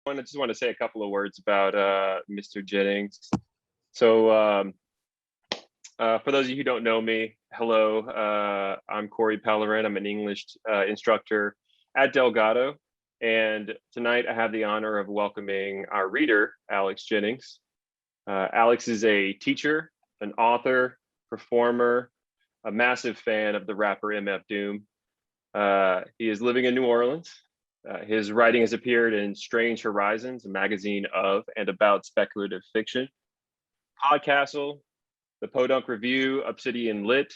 I just want to say a couple of words about Mr. Jennings. So, for those of you who don't know me, hello. I'm Corey Pellerin. I'm an English instructor at Delgado. And tonight I have the honor of welcoming our reader, Alex Jennings. Alex is a teacher, an author, performer, a massive fan of the rapper MF Doom. He is living in New Orleans. His writing has appeared in Strange Horizons, a magazine of and about speculative fiction, Podcastle, the Peauxdunque Review, Obsidian Lit,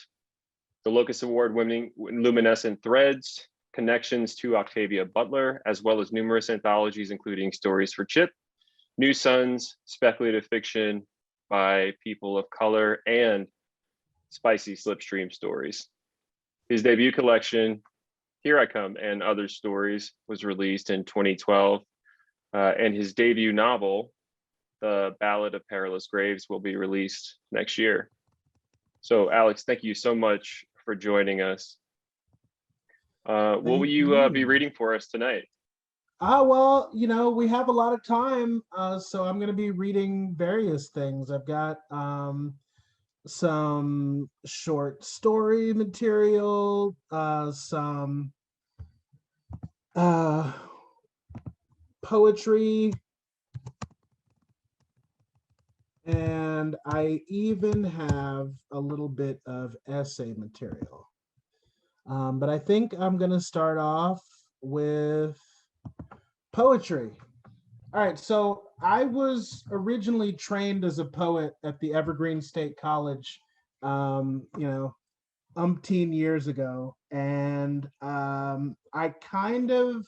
the Locus-Award-winning Luminescent Threads, connections to Octavia Butler, as well as numerous anthologies, including Stories for Chip, New Sons, speculative fiction by people of color, and spicy slipstream stories. His debut collection, Here I Come and Other Stories, was released in 2012, and his debut novel, The Ballad of Perilous Graves, will be released next year. So, Alex, thank you so much for joining us. What will you be reading for us tonight? Well, we have a lot of time, so I'm going to be reading various things. I've got some short story material, some poetry, and I even have a little bit of essay material. But I think I'm going to start off with poetry. All right, so I was originally trained as a poet at the Evergreen State College, umpteen years ago, and I kind of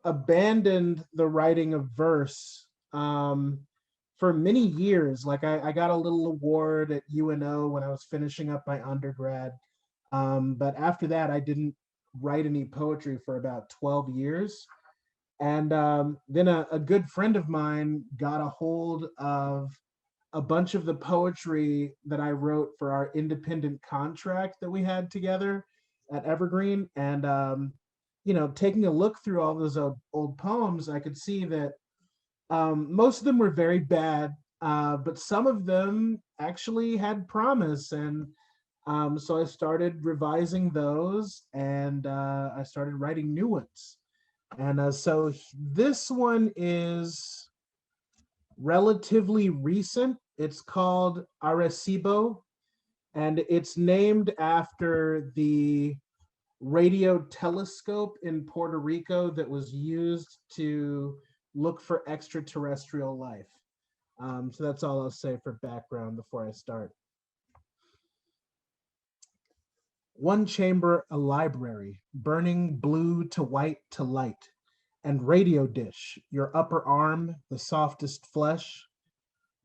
abandoned the writing of verse for many years. Like I got a little award at UNO when I was finishing up my undergrad, but after that, I didn't write any poetry for about 12 years. And then a good friend of mine got a hold of a bunch of the poetry that I wrote for our independent contract that we had together at Evergreen. And, taking a look through all those old poems, I could see that most of them were very bad, but some of them actually had promise. And so I started revising those, and I started writing new ones. And so this one is relatively recent. It's called Arecibo, and it's named after the radio telescope in Puerto Rico that was used to look for extraterrestrial life. So that's all I'll say for background before I start. One chamber, a library, burning blue to white to light, and radio dish, your upper arm, the softest flesh.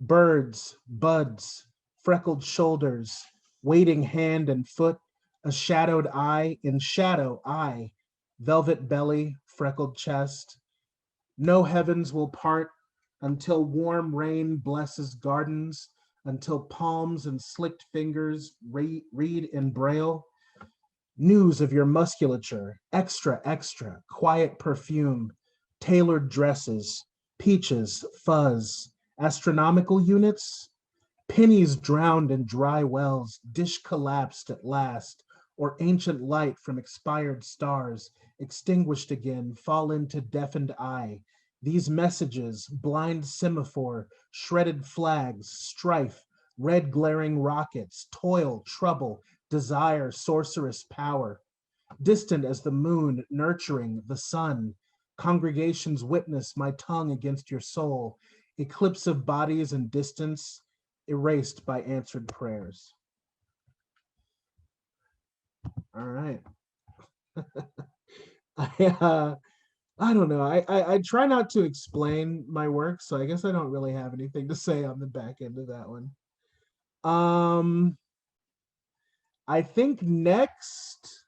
Birds, buds, freckled shoulders, waiting hand and foot, a shadowed eye, in shadow eye, velvet belly, freckled chest. No heavens will part until warm rain blesses gardens, until palms and slicked fingers read in braille. News of your musculature, extra, extra, quiet perfume, tailored dresses, peaches, fuzz, astronomical units, pennies drowned in dry wells, dish collapsed at last, or ancient light from expired stars, extinguished again, fall into deafened eye. These messages, blind semaphore, shredded flags, strife, red glaring rockets, toil, trouble, desire, sorcerous power, distant as the moon, nurturing the sun. Congregations witness my tongue against your soul, eclipse of bodies and distance, erased by answered prayers. All right. I don't know. I try not to explain my work, so I guess I don't really have anything to say on the back end of that one. I think next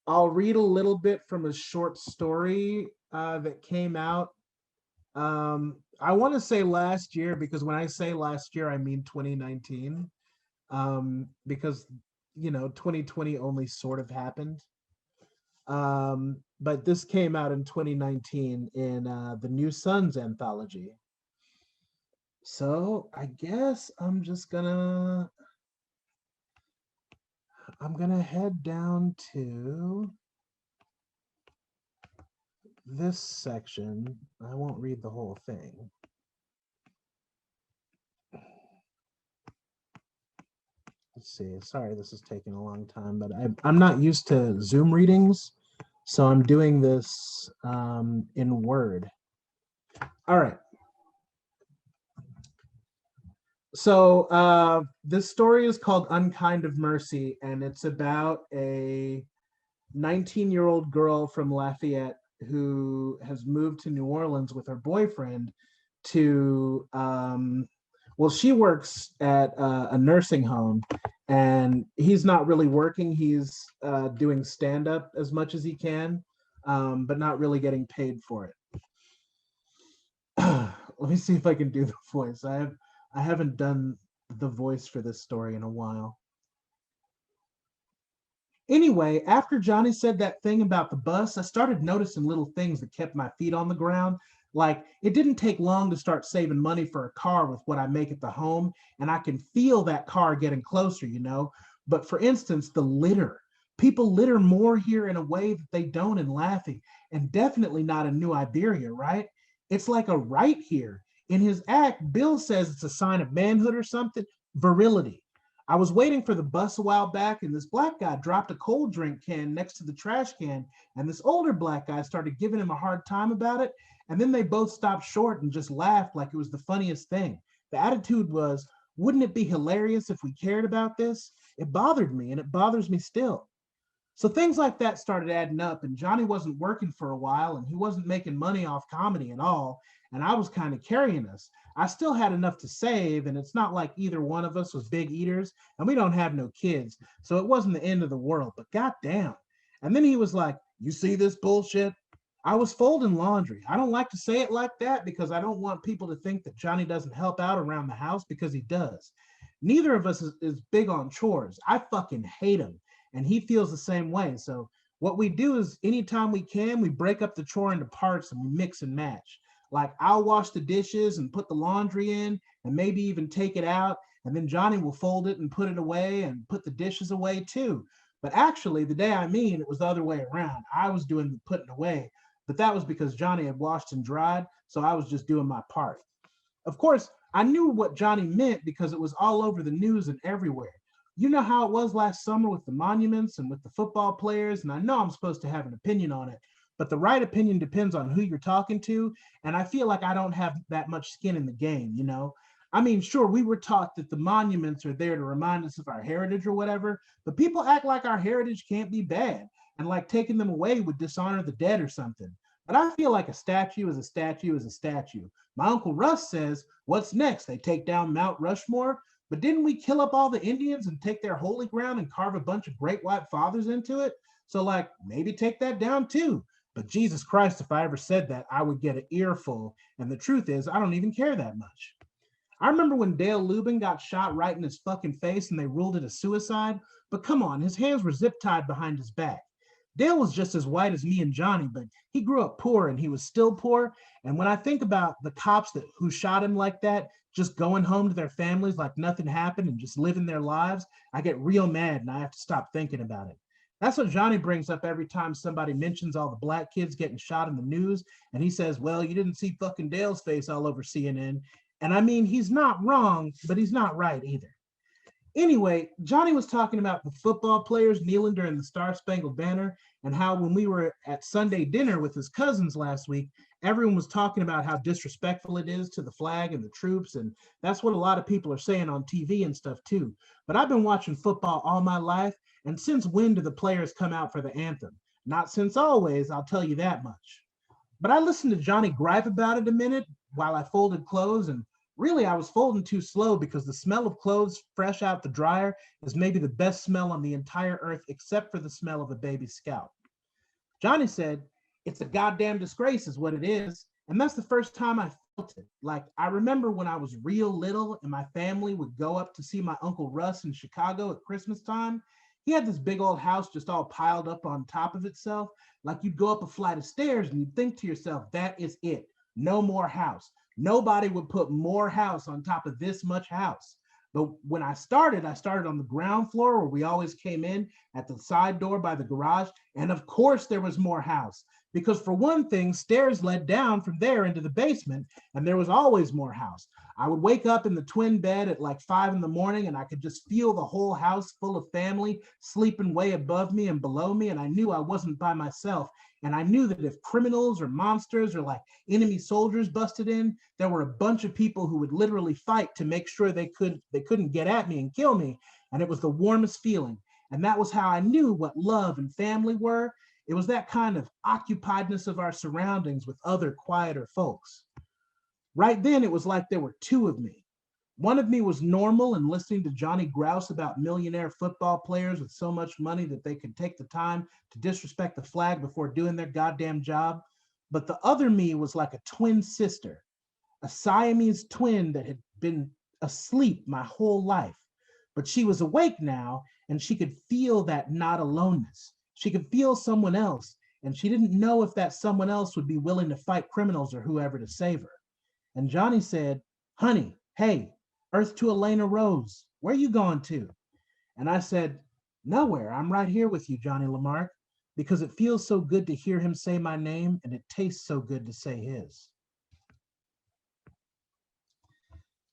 I'll read a little bit from a short story that came out. I want to say last year, because when I say last year, I mean 2019, because 2020 only sort of happened. But this came out in 2019 in the New Sons anthology. So I guess I'm gonna head down to this section. I won't read the whole thing. Let's see. Sorry, this is taking a long time, but I'm not used to Zoom readings, so I'm doing this in Word. All right. So this story is called Unkind of Mercy, and it's about a 19-year-old girl from Lafayette who has moved to New Orleans with her boyfriend to, well, she works at a nursing home, and he's not really working. He's doing stand-up as much as he can, but not really getting paid for it. Let me see if I can do the voice. I haven't done the voice for this story in a while. Anyway, after Johnny said that thing about the bus, I started noticing little things that kept my feet on the ground. Like, it didn't take long to start saving money for a car with what I make at the home, and I can feel that car getting closer, you know? But for instance, the litter. People litter more here in a way that they don't in Laughing, and definitely not in New Iberia, right? It's like a right here. In his act, Bill says it's a sign of manhood or something, virility. I was waiting for the bus a while back, and this black guy dropped a cold drink can next to the trash can, and this older black guy started giving him a hard time about it, and then they both stopped short and just laughed like it was the funniest thing. The attitude was, wouldn't it be hilarious if we cared about this? It bothered me, and it bothers me still. So things like that started adding up, and Johnny wasn't working for a while, and he wasn't making money off comedy at all, and I was kind of carrying us. I still had enough to save, and it's not like either one of us was big eaters, and we don't have no kids, so it wasn't the end of the world, but goddamn. And then he was like, you see this bullshit? I was folding laundry. I don't like to say it like that because I don't want people to think that Johnny doesn't help out around the house, because he does. Neither of us is big on chores. I fucking hate them, and he feels the same way. So what we do is anytime we can, we break up the chore into parts and we mix and match. Like, I'll wash the dishes and put the laundry in and maybe even take it out, and then Johnny will fold it and put it away and put the dishes away too. But actually, the day I mean, it was the other way around. I was doing the putting away, but that was because Johnny had washed and dried, so I was just doing my part. Of course, I knew what Johnny meant because it was all over the news and everywhere. You know how it was last summer with the monuments and with the football players, and I know I'm supposed to have an opinion on it, but the right opinion depends on who you're talking to, and I feel like I don't have that much skin in the game, you know? I mean, sure, we were taught that the monuments are there to remind us of our heritage or whatever, but people act like our heritage can't be bad, and like taking them away would dishonor the dead or something. But I feel like a statue is a statue is a statue. My Uncle Russ says, what's next? They take down Mount Rushmore? But didn't we kill up all the Indians and take their holy ground and carve a bunch of great white fathers into it? So, like, maybe take that down too. But Jesus Christ, if I ever said that, I would get an earful. And the truth is, I don't even care that much. I remember when Dale Lubin got shot right in his fucking face and they ruled it a suicide. But come on, his hands were zip tied behind his back. Dale was just as white as me and Johnny, but he grew up poor and he was still poor. And when I think about the cops who shot him like that, just going home to their families like nothing happened and just living their lives, I get real mad and I have to stop thinking about it. That's what Johnny brings up every time somebody mentions all the black kids getting shot in the news. And he says, well, you didn't see fucking Dale's face all over CNN. And I mean, he's not wrong, but he's not right either. Anyway, Johnny was talking about the football players kneeling during the Star Spangled Banner, and how when we were at Sunday dinner with his cousins last week, everyone was talking about how disrespectful it is to the flag and the troops, and that's what a lot of people are saying on TV and stuff too. But I've been watching football all my life, and since when do the players come out for the anthem? Not since always, I'll tell you that much. But I listened to Johnny gripe about it a minute while I folded clothes, and really I was folding too slow because the smell of clothes fresh out the dryer is maybe the best smell on the entire earth except for the smell of a baby's scalp. Johnny said, it's a goddamn disgrace is what it is. And that's the first time I felt it. Like, I remember when I was real little and my family would go up to see my Uncle Russ in Chicago at Christmas time. He had this big old house just all piled up on top of itself. Like you'd go up a flight of stairs and you'd think to yourself, that is it. No more house. Nobody would put more house on top of this much house. But when I started on the ground floor where we always came in at the side door by the garage. And of course there was more house because for one thing, stairs led down from there into the basement and there was always more house. I would wake up in the twin bed at like 5 in the morning and I could just feel the whole house full of family sleeping way above me and below me. And I knew I wasn't by myself. And I knew that if criminals or monsters or like enemy soldiers busted in, there were a bunch of people who would literally fight to make sure they couldn't get at me and kill me. And it was the warmest feeling. And that was how I knew what love and family were. It was that kind of occupiedness of our surroundings with other quieter folks. Right then, it was like there were two of me. One of me was normal and listening to Johnny grouse about millionaire football players with so much money that they could take the time to disrespect the flag before doing their goddamn job. But the other me was like a twin sister, a Siamese twin that had been asleep my whole life. But she was awake now and she could feel that not aloneness. She could feel someone else and she didn't know if that someone else would be willing to fight criminals or whoever to save her. And Johnny said, honey, hey, Earth to Elena Rose, where you going to? And I said, nowhere, I'm right here with you, Johnny Lamarck, because it feels so good to hear him say my name and it tastes so good to say his.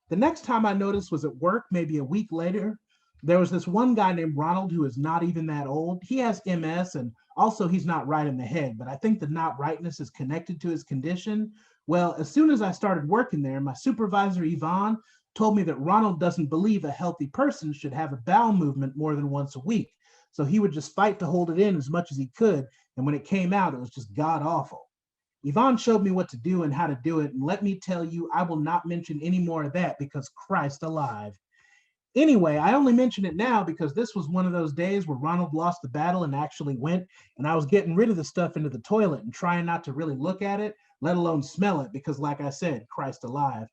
The next time I noticed was at work, maybe a week later. There was this one guy named Ronald who is not even that old. He has MS and also he's not right in the head, but I think the not rightness is connected to his condition. Well, as soon as I started working there, my supervisor, Yvonne, told me that Ronald doesn't believe a healthy person should have a bowel movement more than once a week. So he would just fight to hold it in as much as he could. And when it came out, it was just god awful. Yvonne showed me what to do and how to do it. And let me tell you, I will not mention any more of that because Christ alive. Anyway, I only mention it now because this was one of those days where Ronald lost the battle and actually went. And I was getting rid of the stuff into the toilet and trying not to really look at it, let alone smell it, because like I said, Christ alive.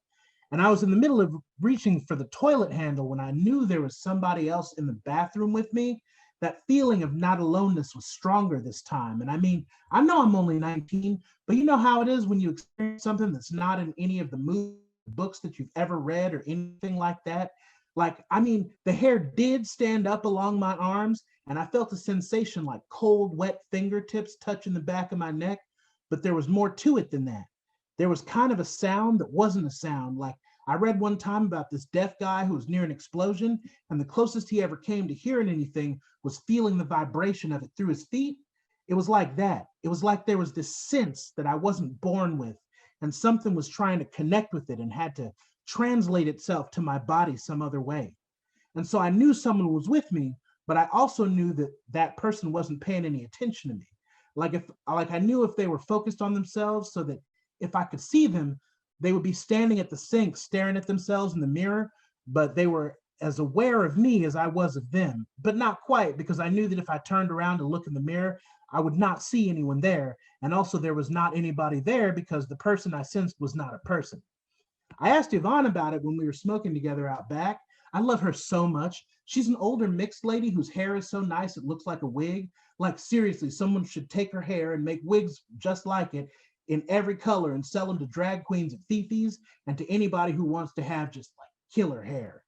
And I was in the middle of reaching for the toilet handle when I knew there was somebody else in the bathroom with me. That feeling of not aloneness was stronger this time. And I mean, I know I'm only 19, but you know how it is when you experience something that's not in any of the movies, books that you've ever read or anything like that. Like, I mean, the hair did stand up along my arms and I felt a sensation like cold, wet fingertips touching the back of my neck, but there was more to it than that. There was kind of a sound that wasn't a sound. Like I read one time about this deaf guy who was near an explosion, and the closest he ever came to hearing anything was feeling the vibration of it through his feet. It was like that. It was like there was this sense that I wasn't born with, and something was trying to connect with it and had to translate itself to my body some other way. And so I knew someone was with me, but I also knew that that person wasn't paying any attention to me. Like I knew if they were focused on themselves so that if I could see them, they would be standing at the sink staring at themselves in the mirror, but they were as aware of me as I was of them, but not quite, because I knew that if I turned around to look in the mirror, I would not see anyone there. And also there was not anybody there because the person I sensed was not a person. I asked Yvonne about it when we were smoking together out back. I love her so much. She's an older mixed lady whose hair is so nice it looks like a wig. Like seriously, someone should take her hair and make wigs just like it in every color and sell them to drag queens at Fifi's and to anybody who wants to have just like killer hair.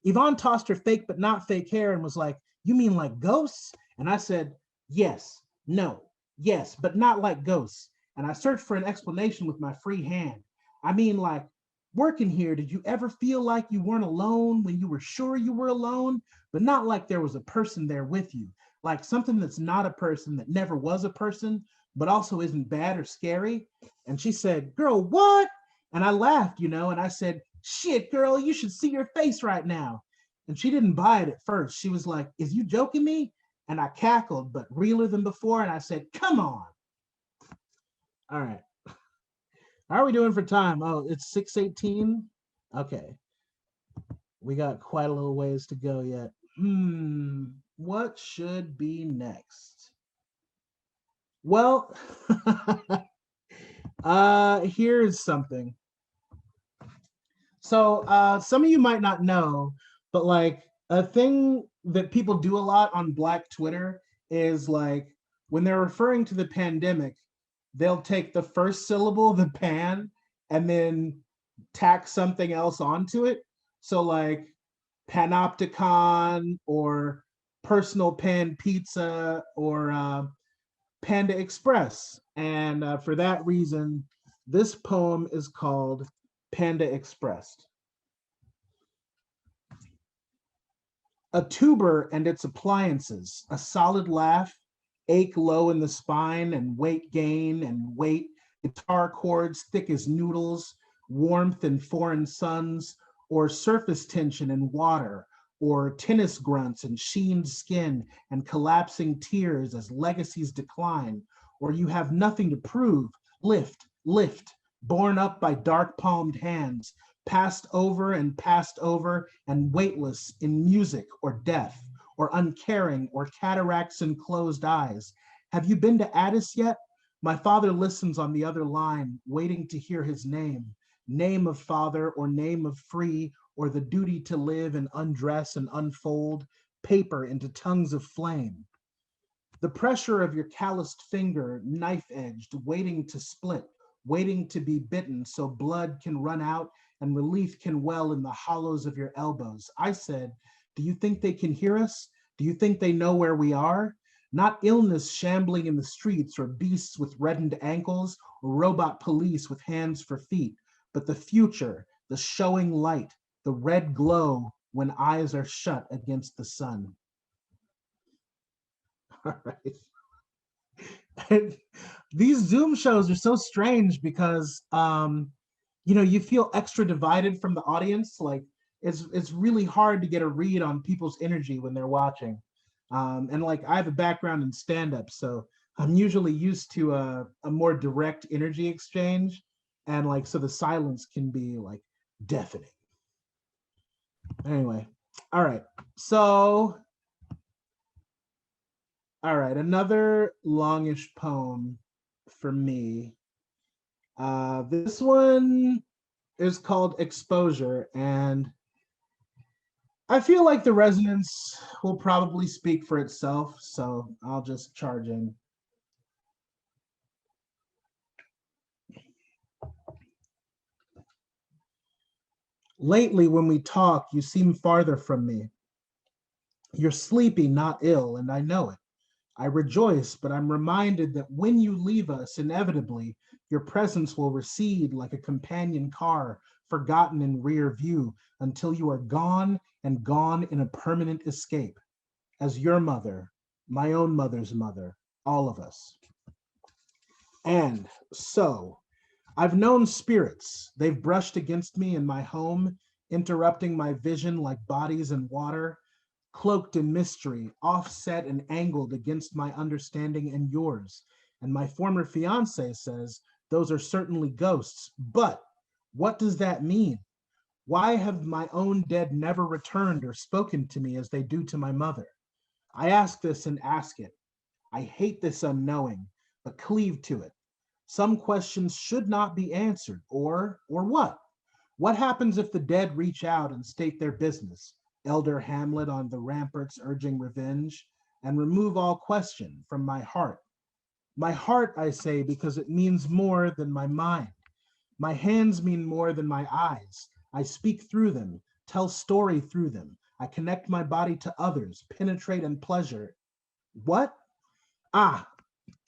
Yvonne tossed her fake but not fake hair and was like, you mean like ghosts? And I said, yes, no, yes, but not like ghosts. And I searched for an explanation with my free hand. I mean, like, working here, did you ever feel like you weren't alone when you were sure you were alone, but not like there was a person there with you, like something that's not a person that never was a person, but also isn't bad or scary? And she said, girl, what? And I laughed, and I said, shit, girl, you should see your face right now. And she didn't buy it at first. She was like, is you joking me? And I cackled, but realer than before. And I said, come on. All right. How are we doing for time? Oh, it's 6:18. Okay. We got quite a little ways to go yet. What should be next? Well, here's something. So some of you might not know, but like a thing that people do a lot on Black Twitter is like when they're referring to the pandemic, they'll take the first syllable of the pan and then tack something else onto it. So like panopticon or personal pan pizza or Panda Express. And for that reason, this poem is called Panda Expressed. A tuber and its appliances, a solid laugh, ache low in the spine and weight gain and weight, guitar chords thick as noodles, warmth in foreign suns, or surface tension in water, or tennis grunts and sheened skin and collapsing tears as legacies decline, or you have nothing to prove, lift, lift, borne up by dark palmed hands, passed over and weightless in music or death, or uncaring, or cataracts and closed eyes. Have you been to Addis yet? My father listens on the other line, waiting to hear his name of father, or name of free, or the duty to live and undress and unfold paper into tongues of flame. The pressure of your calloused finger, knife-edged, waiting to split, waiting to be bitten so blood can run out and relief can well in the hollows of your elbows. I said, do you think they can hear us? Do you think they know where we are? Not illness shambling in the streets or beasts with reddened ankles or robot police with hands for feet, but the future, the showing light, the red glow when eyes are shut against the sun. All right. And these Zoom shows are so strange because you feel extra divided from the audience. Like it's really hard to get a read on people's energy when they're watching. And like I have a background in stand-up, so I'm usually used to a more direct energy exchange, and like so the silence can be like deafening. Anyway, all right. So, all right, another longish poem for me. This one is called Exposure, and I feel like the resonance will probably speak for itself, so I'll just charge in. Lately, when we talk, you seem farther from me. You're sleepy, not ill, and I know it. I rejoice, but I'm reminded that when you leave us, inevitably, your presence will recede like a companion car forgotten in rear view until you are gone and gone in a permanent escape. As your mother, my own mother's mother, all of us. And so, I've known spirits. They've brushed against me in my home, interrupting my vision like bodies in water, cloaked in mystery, offset and angled against my understanding and yours. And my former fiance says those are certainly ghosts. But what does that mean? Why have my own dead never returned or spoken to me as they do to my mother? I ask this and ask it. I hate this unknowing, but cleave to it. Some questions should not be answered, or what? What happens if the dead reach out and state their business? Elder Hamlet on the ramparts urging revenge, and remove all question from my heart. My heart, I say, because it means more than my mind. My hands mean more than my eyes. I speak through them, tell story through them. I connect my body to others, penetrate and pleasure. What? Ah,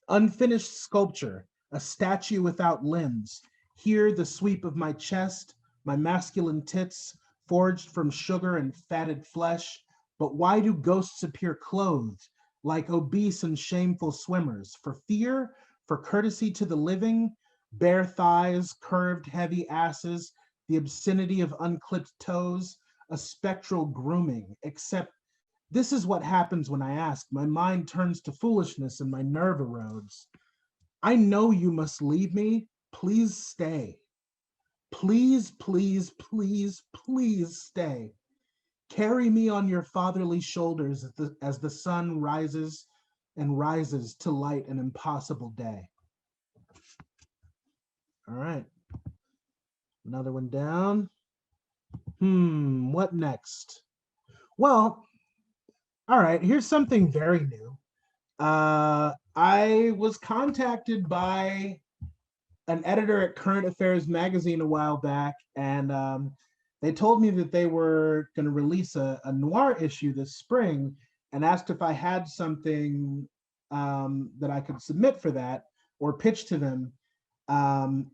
unfinished sculpture, a statue without limbs. Here the sweep of my chest, my masculine tits, forged from sugar and fatted flesh. But why do ghosts appear clothed, like obese and shameful swimmers? For fear? For courtesy to the living? Bare thighs, curved heavy asses, the obscenity of unclipped toes, a spectral grooming, except this is what happens when I ask. My mind turns to foolishness and my nerve erodes. I know you must leave me. Please stay. Please, please, please, please stay. Carry me on your fatherly shoulders as the sun rises and rises to light an impossible day. All right. Another one down. What next? Well, All right, here's something very new. I was contacted by an editor at Current Affairs magazine a while back, and they told me that they were going to release a noir issue this spring, and asked if I had something that I could submit for that or pitch to them,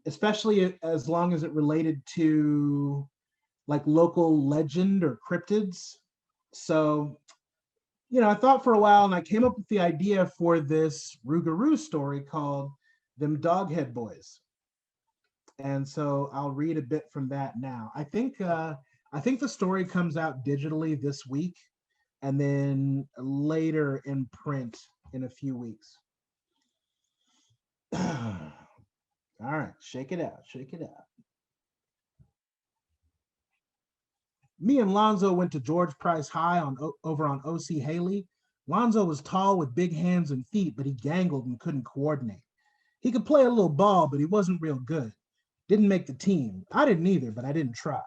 especially as long as it related to like local legend or cryptids. So, I thought for a while and I came up with the idea for this Rougarou story called Them Doghead Boys. And so I'll read a bit from that now. I think the story comes out digitally this week and then later in print in a few weeks. All right, shake it out, shake it out. Me and Lonzo went to George Price High over on OC Haley. Lonzo was tall with big hands and feet, but he gangled and couldn't coordinate. He could play a little ball, but he wasn't real good. Didn't make the team. I didn't either, but I didn't try.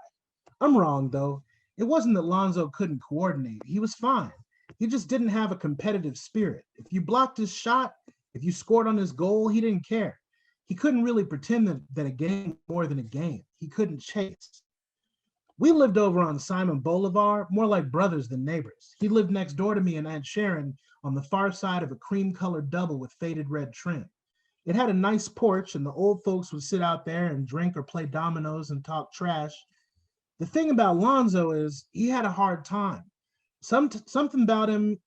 I'm wrong, though. It wasn't that Lonzo couldn't coordinate. He was fine. He just didn't have a competitive spirit. If you blocked his shot, if you scored on his goal, he didn't care. He couldn't really pretend that a game was more than a game. He couldn't chase. We lived over on Simon Bolivar, more like brothers than neighbors. He lived next door to me and Aunt Sharon on the far side of a cream-colored double with faded red trim. It had a nice porch, and the old folks would sit out there and drink or play dominoes and talk trash. The thing about Lonzo is he had a hard time. Something about him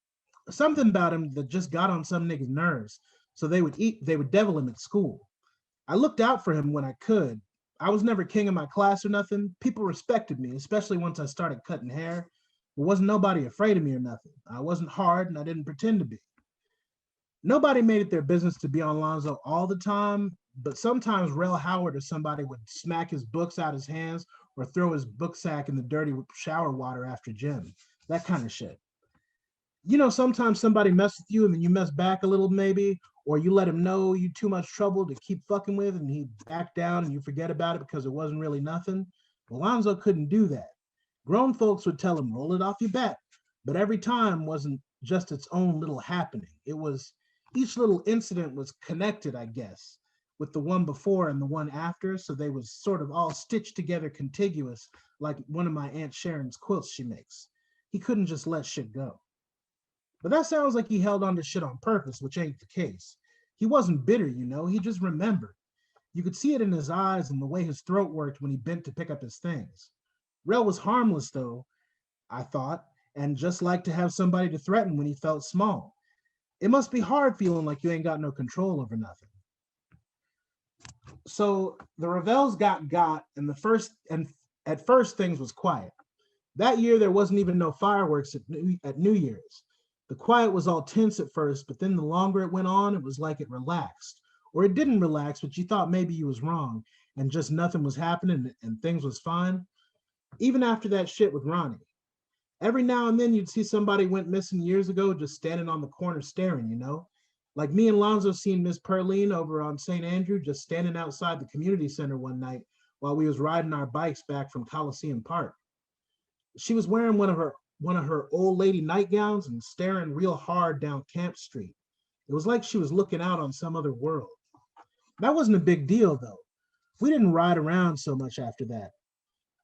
that just got on some niggas' nerves. So they would devil him at school. I looked out for him when I could. I was never king of my class or nothing. People respected me, especially once I started cutting hair. There wasn't nobody afraid of me or nothing. I wasn't hard and I didn't pretend to be. Nobody made it their business to be on Lonzo all the time, but sometimes Rel Howard or somebody would smack his books out his hands or throw his book sack in the dirty shower water after gym. That kind of shit. Sometimes somebody mess with you and then you mess back a little maybe, or you let him know you too much trouble to keep fucking with and he back down and you forget about it because it wasn't really nothing. Alonzo couldn't do that. Grown folks would tell him, roll it off your back. But every time wasn't just its own little happening. It was each little incident was connected, I guess, with the one before and the one after. So they was sort of all stitched together contiguous, like one of my Aunt Sharon's quilts she makes. He couldn't just let shit go. But that sounds like he held on to shit on purpose, which ain't the case. He wasn't bitter, he just remembered. You could see it in his eyes and the way his throat worked when he bent to pick up his things. Rel was harmless, though, I thought, and just liked to have somebody to threaten when he felt small. It must be hard feeling like you ain't got no control over nothing. So the Revels got, and at first things was quiet. That year there wasn't even no fireworks at New Year's. The quiet was all tense at first, but then the longer it went on, it was like it relaxed. Or it didn't relax, but you thought maybe you was wrong and just nothing was happening and things was fine. Even after that shit with Ronnie. Every now and then you'd see somebody went missing years ago just standing on the corner staring, Like me and Lonzo seen Miss Perline over on St. Andrew just standing outside the community center one night while we was riding our bikes back from Coliseum Park. She was wearing one of her old lady nightgowns and staring real hard down Camp Street. It was like she was looking out on some other world. That wasn't a big deal, though. We didn't ride around so much after that.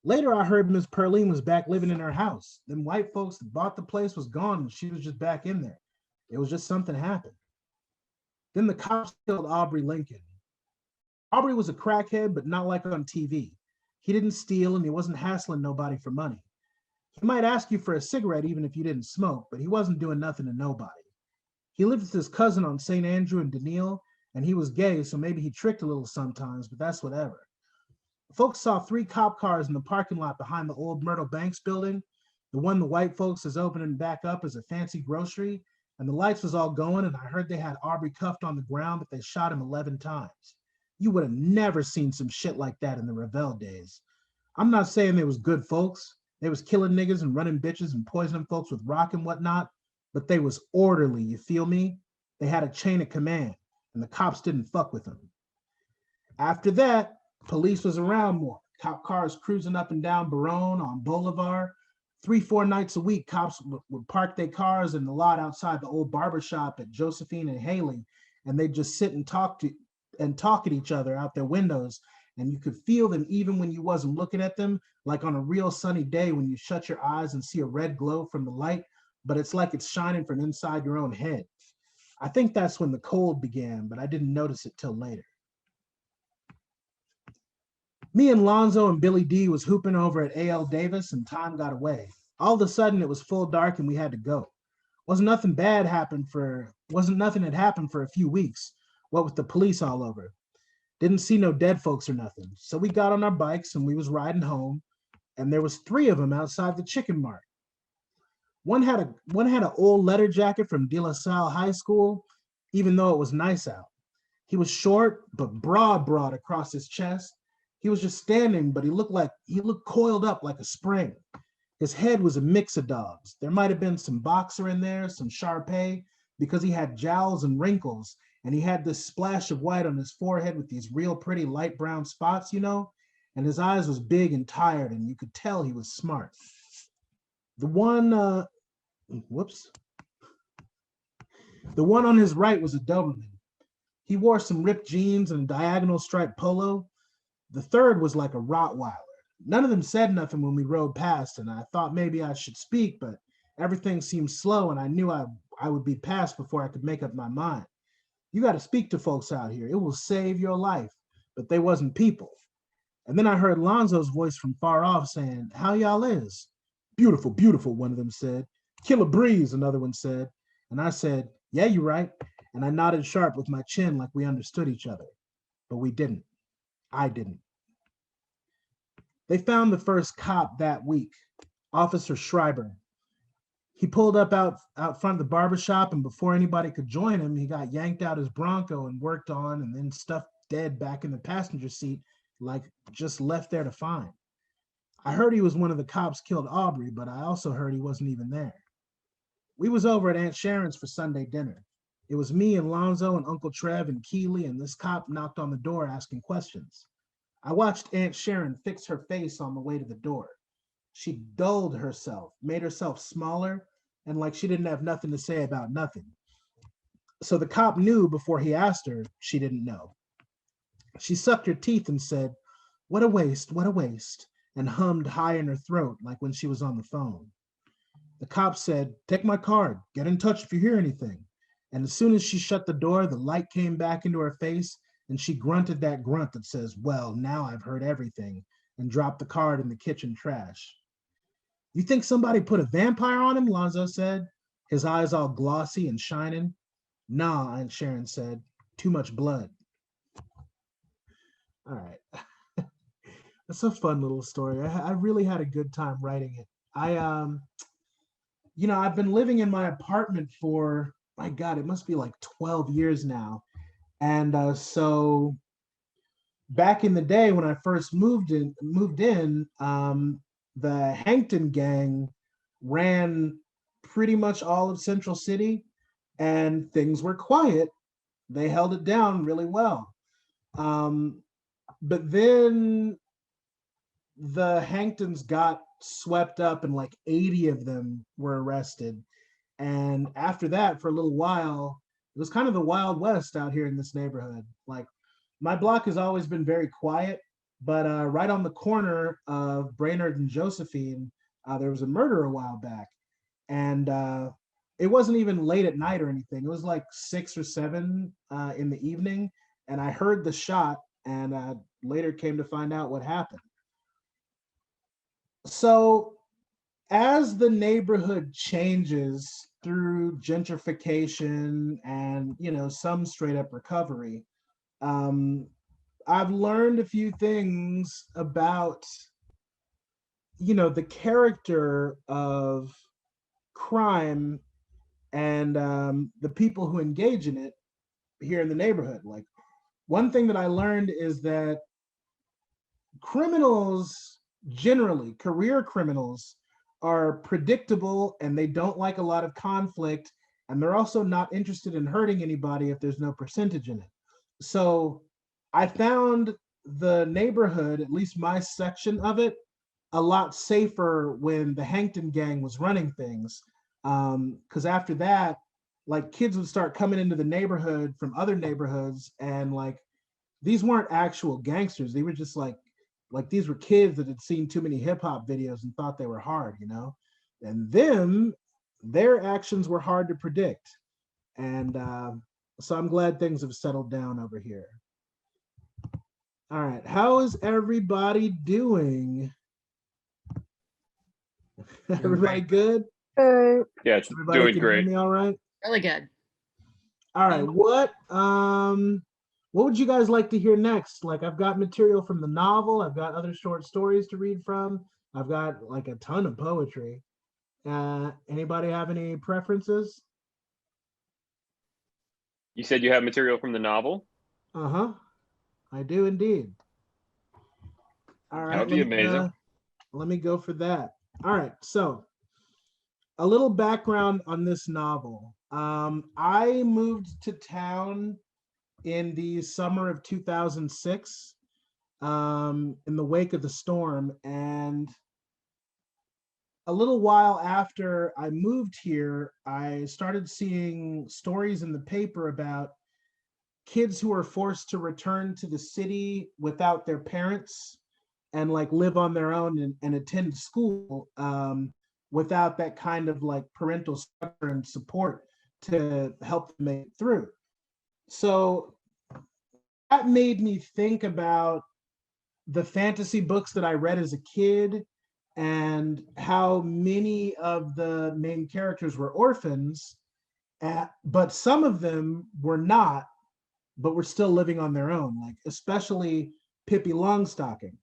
Later, I heard Miss Perline was back living in her house. Them white folks that bought the place was gone and she was just back in there. It was just something happened. Then the cops killed Aubrey Lincoln. Aubrey was a crackhead, but not like on TV. He didn't steal and he wasn't hassling nobody for money. He might ask you for a cigarette even if you didn't smoke, but he wasn't doing nothing to nobody. He lived with his cousin on St. Andrew and Daniil, and he was gay, so maybe he tricked a little sometimes, but that's whatever. Folks saw 3 cop cars in the parking lot behind the old Myrtle Banks building. The one the white folks is opening back up as a fancy grocery, and the lights was all going, and I heard they had Aubrey cuffed on the ground, but they shot him 11 times. You would have never seen some shit like that in the Revel days. I'm not saying they was good folks. They was killing niggas and running bitches and poisoning folks with rock and whatnot, but they was orderly, you feel me? They had a chain of command, and the cops didn't fuck with them. After that, police was around more. Cop cars cruising up and down Gaborone on Boulevard. 3-4 nights a week, cops would park their cars in the lot outside the old barber shop at Josephine and Haley, and they'd just sit and talk at each other out their windows. And you could feel them even when you wasn't looking at them, like on a real sunny day when you shut your eyes and see a red glow from the light, but it's like it's shining from inside your own head. I think that's when the cold began, but I didn't notice it till later. Me and Lonzo and Billy D was hooping over at A.L. Davis, and time got away. All of a sudden, it was full dark and we had to go. Wasn't nothing had happened for a few weeks, what with the police all over. Didn't see no dead folks or nothing. So we got on our bikes and we was riding home, and there was 3 of them outside the chicken mart. One had an old leather jacket from De La Salle High School, even though it was nice out. He was short, but broad across his chest. He was just standing, but he looked coiled up like a spring. His head was a mix of dogs. There might have been some boxer in there, some Shar-Pei, because he had jowls and wrinkles, and he had this splash of white on his forehead with these real pretty light brown spots, and his eyes was big and tired, and you could tell he was smart. The one on his right was a Doberman. He wore some ripped jeans and a diagonal striped polo. The third was like a Rottweiler. None of them said nothing when we rode past, and I thought maybe I should speak, but everything seemed slow, and I knew I would be past before I could make up my mind. You got to speak to folks out here. It will save your life. But they wasn't people. And then I heard Lonzo's voice from far off saying, "How y'all is?" "Beautiful, beautiful," one of them said. "Killer breeze," another one said. And I said, "Yeah, you're right." And I nodded sharp with my chin like we understood each other. But we didn't. I didn't. They found the first cop that week, Officer Schreiber. He pulled up out front of the barbershop, and before anybody could join him, he got yanked out his Bronco and worked on and then stuffed dead back in the passenger seat, like just left there to find. I heard he was one of the cops killed Aubrey, but I also heard he wasn't even there. We was over at Aunt Sharon's for Sunday dinner. It was me and Lonzo and Uncle Trev and Keeley, and this cop knocked on the door asking questions. I watched Aunt Sharon fix her face on the way to the door. She dulled herself, made herself smaller, and like she didn't have nothing to say about nothing. So the cop knew before he asked her she didn't know. She sucked her teeth and said, what a waste," and hummed high in her throat like when she was on the phone. The cop said, "Take my card. Get in touch if you hear anything." And as soon as she shut the door, the light came back into her face, and she grunted that grunt that says, "Well, now I've heard everything," and dropped the card in the kitchen trash. "You think somebody put a vampire on him?" Lonzo said, his eyes all glossy and shining. "Nah," Aunt Sharon said, "too much blood." All right. That's a fun little story. I really had a good time writing it. I've been living in my apartment for, my God, it must be like 12 years now. And so back in the day when I first moved in, the Hankton gang ran pretty much all of Central City, and things were quiet. They held it down really well. But then the Hanktons got swept up, and like 80 of them were arrested. And after that, for a little while, it was kind of the Wild West out here in this neighborhood. Like, my block has always been very quiet, but right on the corner of Brainerd and Josephine, there was a murder a while back. And it wasn't even late at night or anything. It was like 6 or 7 in the evening. And I heard the shot, and later came to find out what happened. So as the neighborhood changes through gentrification and, some straight up recovery, I've learned a few things about, the character of crime and the people who engage in it here in the neighborhood. Like, one thing that I learned is that criminals, generally, career criminals, are predictable, and they don't like a lot of conflict, and they're also not interested in hurting anybody if there's no percentage in it. So I found the neighborhood, at least my section of it, a lot safer when the Hankton gang was running things. Because after that, like kids would start coming into the neighborhood from other neighborhoods, and like these weren't actual gangsters. They were just like these were kids that had seen too many hip hop videos and thought they were hard, you know. And them, their actions were hard to predict. And so I'm glad things have settled down over here. All right, how is everybody doing? Everybody good? Yeah, it's Everybody doing can hear great. me all right? Really good. All right, what would you guys like to hear next? Like, I've got material from the novel, I've got other short stories to read from, I've got like a ton of poetry. Anybody have any preferences? You said you have material from the novel? Uh-huh. I do indeed. All right, That would be amazing. Let me go for that. All right, so a little background on this novel. I moved to town in the summer of 2006, in the wake of the storm. And a little while after I moved here, I started seeing stories in the paper about kids who are forced to return to the city without their parents and like live on their own and attend school, without that kind of like parental structure and support to help them make it through. So that made me think about the fantasy books that I read as a kid and how many of the main characters were orphans, but some of them were not, but were still living on their own, like especially Pippi Longstocking.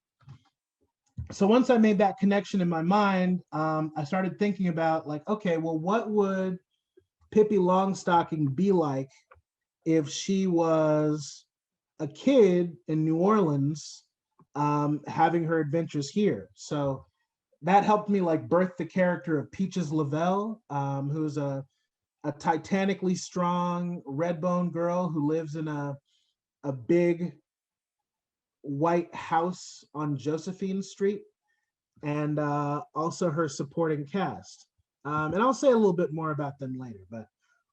So once I made that connection in my mind, I started thinking about like, okay, well, what would Pippi Longstocking be like if she was a kid in New Orleans, having her adventures here? So that helped me like birth the character of Peaches Lavelle, who's a titanically strong red bone girl who lives in a big white house on Josephine Street, and also her supporting cast. And I'll say a little bit more about them later, but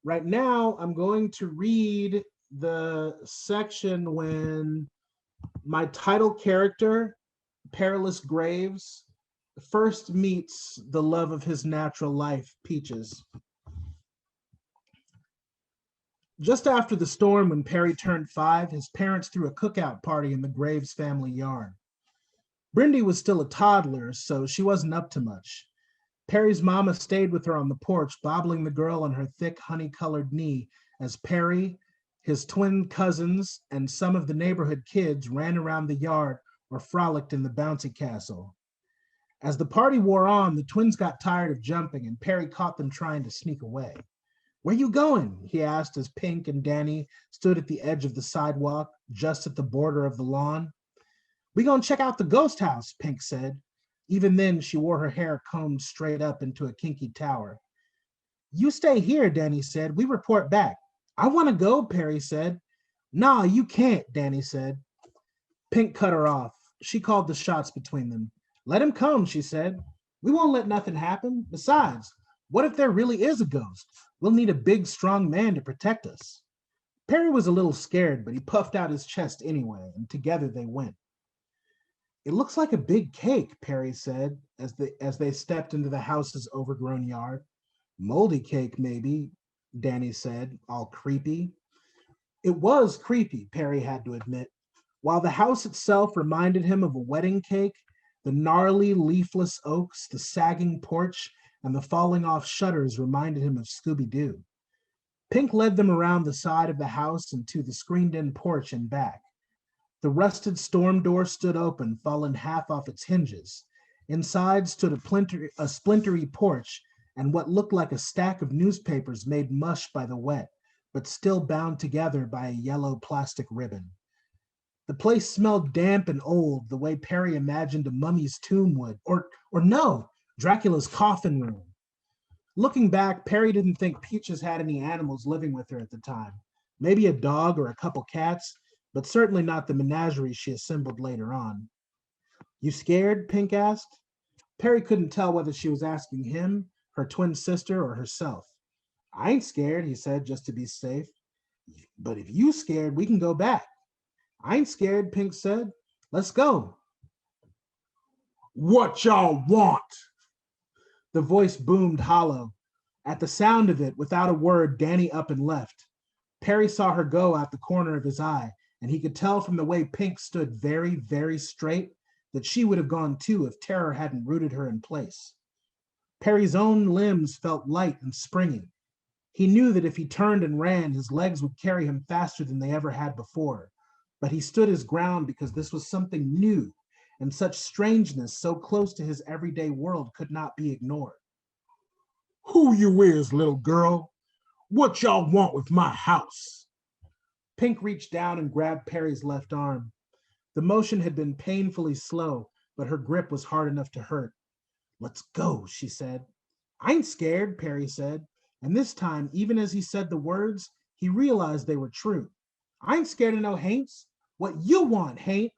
right now I'm going to read the section when my title character, Perilous Graves, first meets the love of his natural life, Peaches. Just after the storm, when Perry turned 5, his parents threw a cookout party in the Graves family yard. Brindy was still a toddler, so she wasn't up to much. Perry's mama stayed with her on the porch, bobbling the girl on her thick, honey-colored knee as Perry, his twin cousins, and some of the neighborhood kids ran around the yard or frolicked in the bouncy castle. As the party wore on, the twins got tired of jumping, and Perry caught them trying to sneak away. "Where you going?" he asked as Pink and Danny stood at the edge of the sidewalk, just at the border of the lawn. "We gonna check out the ghost house," Pink said. Even then, she wore her hair combed straight up into a kinky tower. "You stay here," Danny said. "We report back." "I want to go," Perry said. "Nah, you can't," Danny said. Pink cut her off. She called the shots between them. "Let him come," she said. "We won't let nothing happen. Besides, what if there really is a ghost? We'll need a big, strong man to protect us." Perry was a little scared, but he puffed out his chest anyway, and together they went. "It looks like a big cake," Perry said as they stepped into the house's overgrown yard. "Moldy cake, maybe," Danny said, all creepy. It was creepy, Perry had to admit. While the house itself reminded him of a wedding cake, the gnarly, leafless oaks, the sagging porch, and the falling off shutters reminded him of Scooby-Doo. Pink led them around the side of the house and to the screened-in porch and back. The rusted storm door stood open, fallen half off its hinges. Inside stood a splintery porch and what looked like a stack of newspapers made mush by the wet, but still bound together by a yellow plastic ribbon. The place smelled damp and old, the way Perry imagined a mummy's tomb would, or no, Dracula's coffin room. Looking back, Perry didn't think Peaches had any animals living with her at the time. Maybe a dog or a couple cats, but certainly not the menagerie she assembled later on. "You scared?" Pink asked. Perry couldn't tell whether she was asking him, her twin sister, or herself. I ain't scared, he said, just to be safe. But if you scared, we can go back. I ain't scared, Pink said. Let's go. What y'all want? The voice boomed hollow. At the sound of it, without a word, Danny up and left. Perry saw her go out the corner of his eye, and he could tell from the way Pink stood very, very straight that she would have gone too if terror hadn't rooted her in place. Perry's own limbs felt light and springy. He knew that if he turned and ran, his legs would carry him faster than they ever had before. But he stood his ground because this was something new, and such strangeness so close to his everyday world could not be ignored. Who you is, little girl? What y'all want with my house? Pink reached down and grabbed Perry's left arm. The motion had been painfully slow, but her grip was hard enough to hurt. Let's go, she said. I ain't scared, Perry said. And this time, even as he said the words, he realized they were true. I ain't scared of no haints. What you want, haint?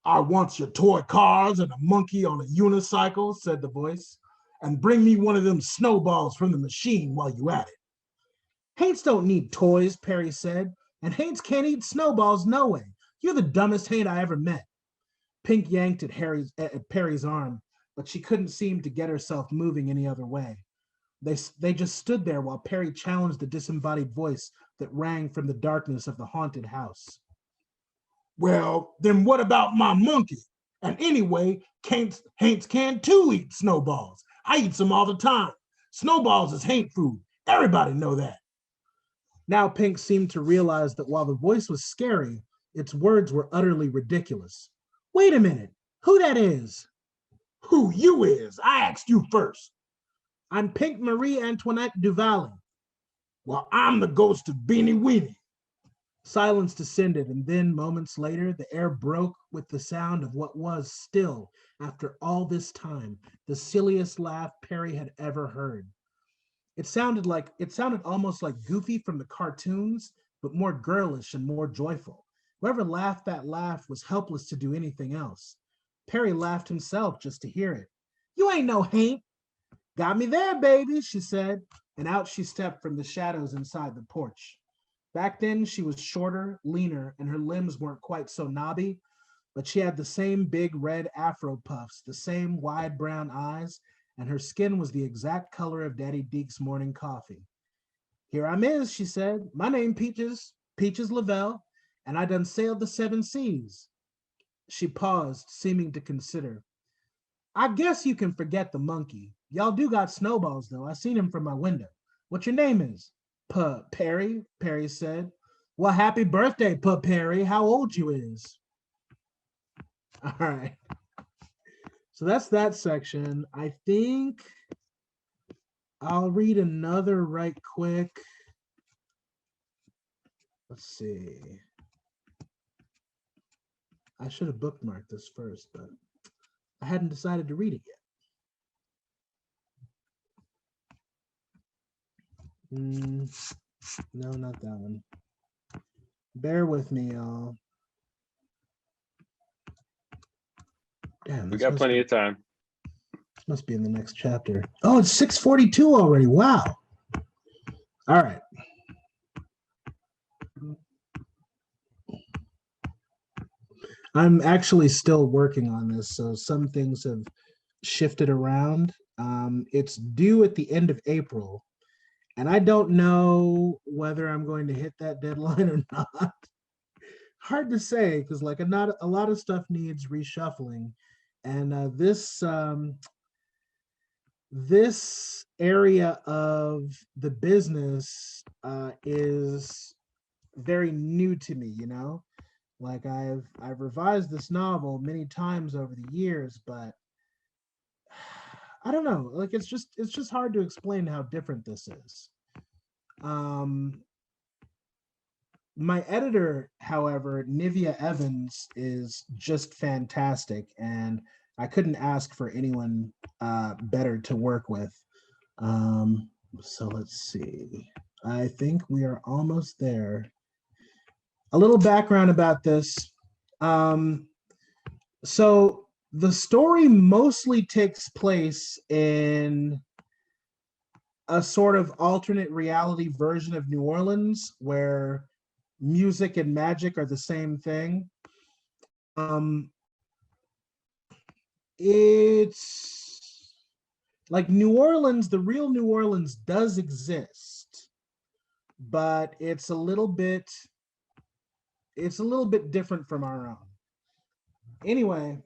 I want your toy cars and a monkey on a unicycle, said the voice. And bring me one of them snowballs from the machine while you at it. Haints don't need toys, Perry said. And haints can't eat snowballs, no way. You're the dumbest haint I ever met. Pink yanked at Perry's arm, but she couldn't seem to get herself moving any other way. They just stood there while Perry challenged the disembodied voice that rang from the darkness of the haunted house. Well, then what about my monkey? And anyway, haints can too eat snowballs. I eat them all the time. Snowballs is haint food. Everybody know that. Now Pink seemed to realize that while the voice was scary, its words were utterly ridiculous. Wait a minute. Who that is? Who you is? I asked you first. I'm Pink Marie Antoinette Duvalin. Well, I'm the ghost of Beanie Weenie. Silence descended, and then, moments later, the air broke with the sound of what was still, after all this time, the silliest laugh Perry had ever heard. It sounded almost like Goofy from the cartoons, but more girlish and more joyful. Whoever laughed that laugh was helpless to do anything else. Perry laughed himself just to hear it. You ain't no haint. Got me there, baby, she said, and out she stepped from the shadows inside the porch. Back then, she was shorter, leaner, and her limbs weren't quite so knobby, but she had the same big red afro puffs, the same wide brown eyes, and her skin was the exact color of Daddy Deke's morning coffee. Here I'm is, she said. My name Peaches Lavelle, and I done sailed the 7 seas. She paused, seeming to consider. I guess you can forget the monkey. Y'all do got snowballs, though. I seen him from my window. What your name is? Perry, Perry said. Well, happy birthday, Perry. How old you is? All right. So that's that section. I think I'll read another right quick. Let's see. I should have bookmarked this first, but I hadn't decided to read it yet. No, not that one. Bear with me, y'all. Damn, We got plenty of time. This must be in the next chapter. Oh, it's 6:42 already. Wow. All right. I'm actually still working on this, so some things have shifted around. It's due at the end of April, and I don't know whether I'm going to hit that deadline or not. Hard to say, because like a lot of stuff needs reshuffling, and this area of the business is very new to me, you know. Like I've revised this novel many times over the years, but I don't know. Like it's just hard to explain how different this is. My editor, however, Nivea Evans, is just fantastic, and I couldn't ask for anyone better to work with. So let's see. I think we are almost there. A little background about this. So The story mostly takes place in a sort of alternate reality version of New Orleans where music and magic are the same thing. It's like New Orleans, the real New Orleans does exist, but it's a little bit different from our own. Anyway,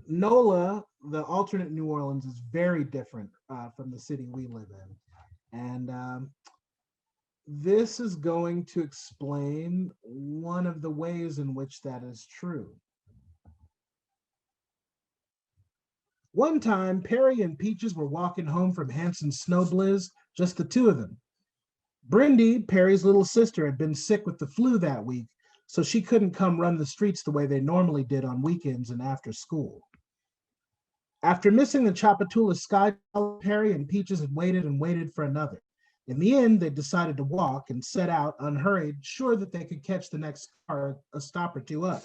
NOLA, the alternate New Orleans, is very different from the city we live in. And this is going to explain one of the ways in which that is true. One time, Perry and Peaches were walking home from Hanson's snow blizz, just the two of them. Brindy, Perry's little sister, had been sick with the flu that week, so she couldn't come run the streets the way they normally did on weekends and after school. After missing the Chapatula Sky, Perry and Peaches had waited and waited for another. In the end, they decided to walk and set out unhurried, sure that they could catch the next car a stop or two up.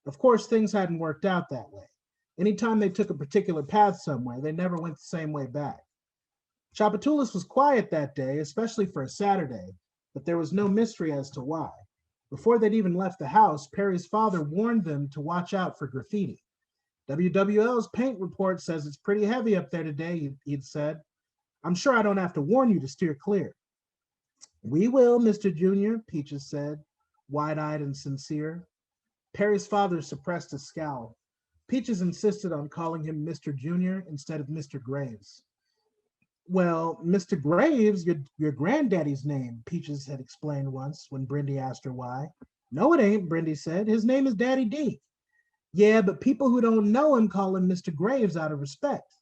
Of course, things hadn't worked out that way. Anytime they took a particular path somewhere, they never went the same way back. Chapatulas was quiet that day, especially for a Saturday, but there was no mystery as to why. Before they'd even left the house, Perry's father warned them to watch out for graffiti. WWL's paint report says it's pretty heavy up there today, he'd said. I'm sure I don't have to warn you to steer clear. We will, Mr. Junior, Peaches said, wide-eyed and sincere. Perry's father suppressed a scowl. Peaches insisted on calling him Mr. Junior instead of Mr. Graves. Well, Mr. Graves, your granddaddy's name, Peaches had explained once when Brindy asked her why. No, it ain't, Brindy said. His name is Daddy D. Yeah, but people who don't know him call him Mr. Graves out of respect.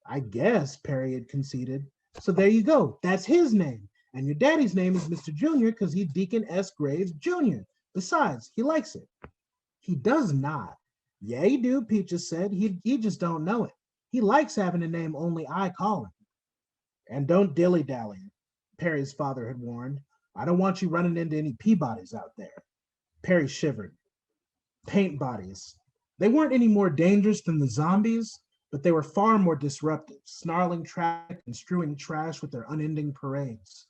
I guess, Perry had conceded. So there you go. That's his name. And your daddy's name is Mr. Junior because he's Deacon S. Graves Jr. Besides, he likes it. He does not. Yeah, he do, Peaches said. He just don't know it. He likes having a name only I call him. And don't dilly-dally, Perry's father had warned. I don't want you running into any Peabodys out there. Perry shivered. Paint bodies. They weren't any more dangerous than the zombies, but they were far more disruptive, snarling traffic and strewing trash with their unending parades.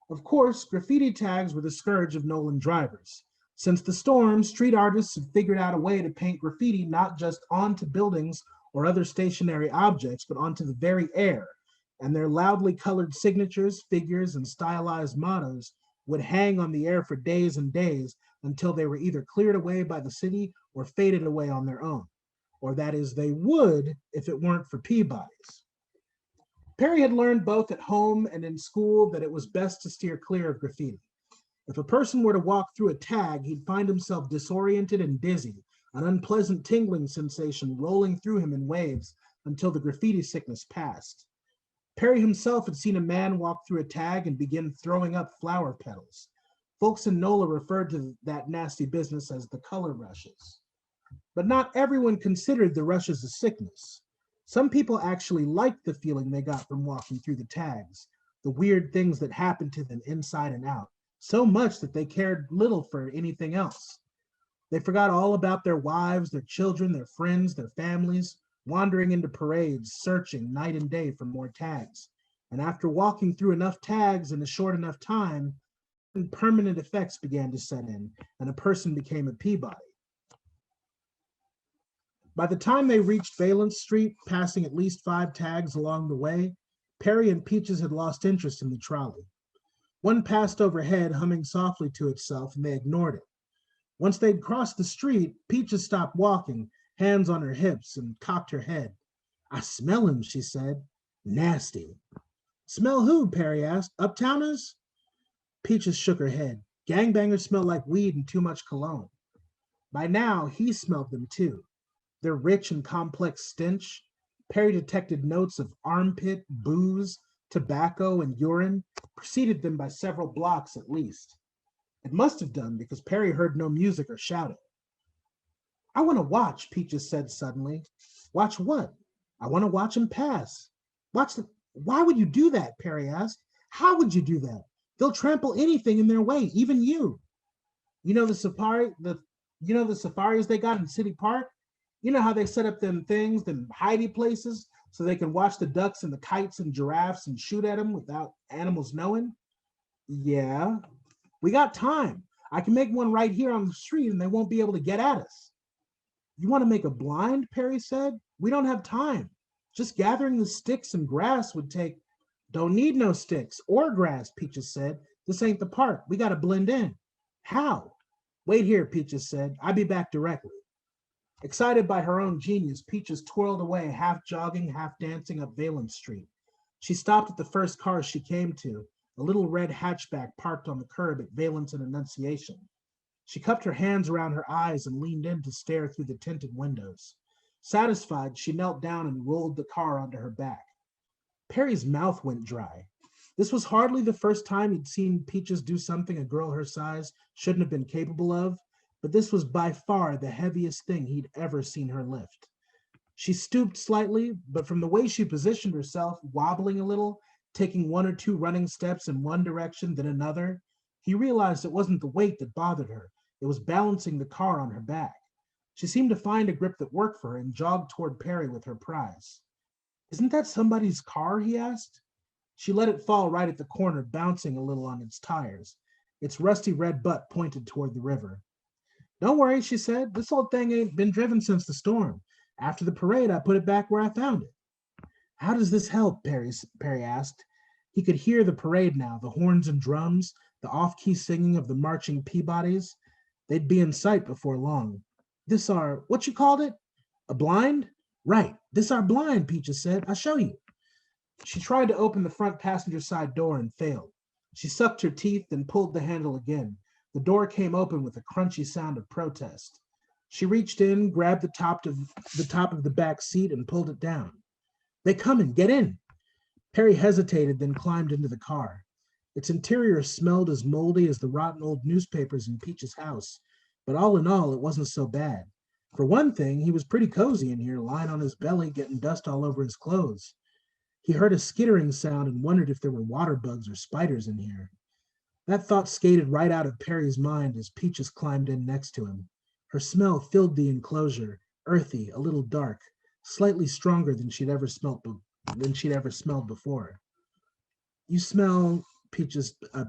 Of course, graffiti tags were the scourge of Nolan drivers. Since the storm, street artists had figured out a way to paint graffiti not just onto buildings or other stationary objects, but onto the very air, and their loudly colored signatures, figures, and stylized mottos would hang on the air for days and days until they were either cleared away by the city or faded away on their own. Or that is, they would if it weren't for Peabody's. Perry had learned both at home and in school that it was best to steer clear of graffiti. If a person were to walk through a tag, he'd find himself disoriented and dizzy, an unpleasant tingling sensation rolling through him in waves until the graffiti sickness passed. Perry himself had seen a man walk through a tag and begin throwing up flower petals. Folks in NOLA referred to that nasty business as the color rushes. But not everyone considered the rushes a sickness. Some people actually liked the feeling they got from walking through the tags, the weird things that happened to them inside and out, so much that they cared little for anything else. They forgot all about their wives, their children, their friends, their families, wandering into parades, searching night and day for more tags. And after walking through enough tags in a short enough time, permanent effects began to set in, and a person became a Peabody. By the time they reached Valence Street, passing at least 5 tags along the way, Perry and Peaches had lost interest in the trolley. One passed overhead, humming softly to itself, and they ignored it. Once they'd crossed the street, Peaches stopped walking, hands on her hips, and cocked her head. I smell him, she said. Nasty. Smell who? Perry asked. Uptowners? Peaches shook her head. Gangbangers smell like weed and too much cologne. By now, he smelled them too. Their rich and complex stench. Perry detected notes of armpit, booze, tobacco, and urine, preceded them by several blocks at least. It must have done because Perry heard no music or shouting. I want to watch, Peaches said suddenly. Watch what? I want to watch him pass. Watch the... Why would you do that? Perry asked. How would you do that? They'll trample anything in their way, even you. You know the safaris they got in City Park? You know how they set up them things, them hidey places, so they can watch the ducks and the kites and giraffes and shoot at them without animals knowing? Yeah, we got time. I can make one right here on the street and they won't be able to get at us. You want to make a blind? Perry said. We don't have time. Just gathering the sticks and grass would take. Don't need no sticks or grass, Peaches said. This ain't the park. We got to blend in. How? Wait here, Peaches said. I'll be back directly. Excited by her own genius, Peaches twirled away, half jogging, half dancing up Valence Street. She stopped at the first car she came to, a little red hatchback parked on the curb at Valence and Annunciation. She cupped her hands around her eyes and leaned in to stare through the tinted windows. Satisfied, she knelt down and rolled the car onto her back. Perry's mouth went dry. This was hardly the first time he'd seen Peaches do something a girl her size shouldn't have been capable of, but this was by far the heaviest thing he'd ever seen her lift. She stooped slightly, but from the way she positioned herself, wobbling a little, taking one or two running steps in one direction then another, he realized it wasn't the weight that bothered her. It was balancing the car on her back. She seemed to find a grip that worked for her and jogged toward Perry with her prize. Isn't that somebody's car? He asked. She let it fall right at the corner, bouncing a little on its tires. Its rusty red butt pointed toward the river. Don't worry, she said. This old thing ain't been driven since the storm. After the parade, I put it back where I found it. How does this help? Perry asked. He could hear the parade now, the horns and drums, the off-key singing of the marching Peabodys. They'd be in sight before long. This our, what you called it? A blind? Right, this our blind, Peaches said. I'll show you. She tried to open the front passenger side door and failed. She sucked her teeth and pulled the handle again. The door came open with a crunchy sound of protest. She reached in, grabbed the top of the back seat and pulled it down. They coming, get in. Perry hesitated, then climbed into the car. Its interior smelled as moldy as the rotten old newspapers in Peach's house, but all in all, it wasn't so bad. For one thing, he was pretty cozy in here, lying on his belly, getting dust all over his clothes. He heard a skittering sound and wondered if there were water bugs or spiders in here. That thought skated right out of Perry's mind as Peaches climbed in next to him. Her smell filled the enclosure, earthy, a little dark, slightly stronger than she'd ever smelled before. You smell,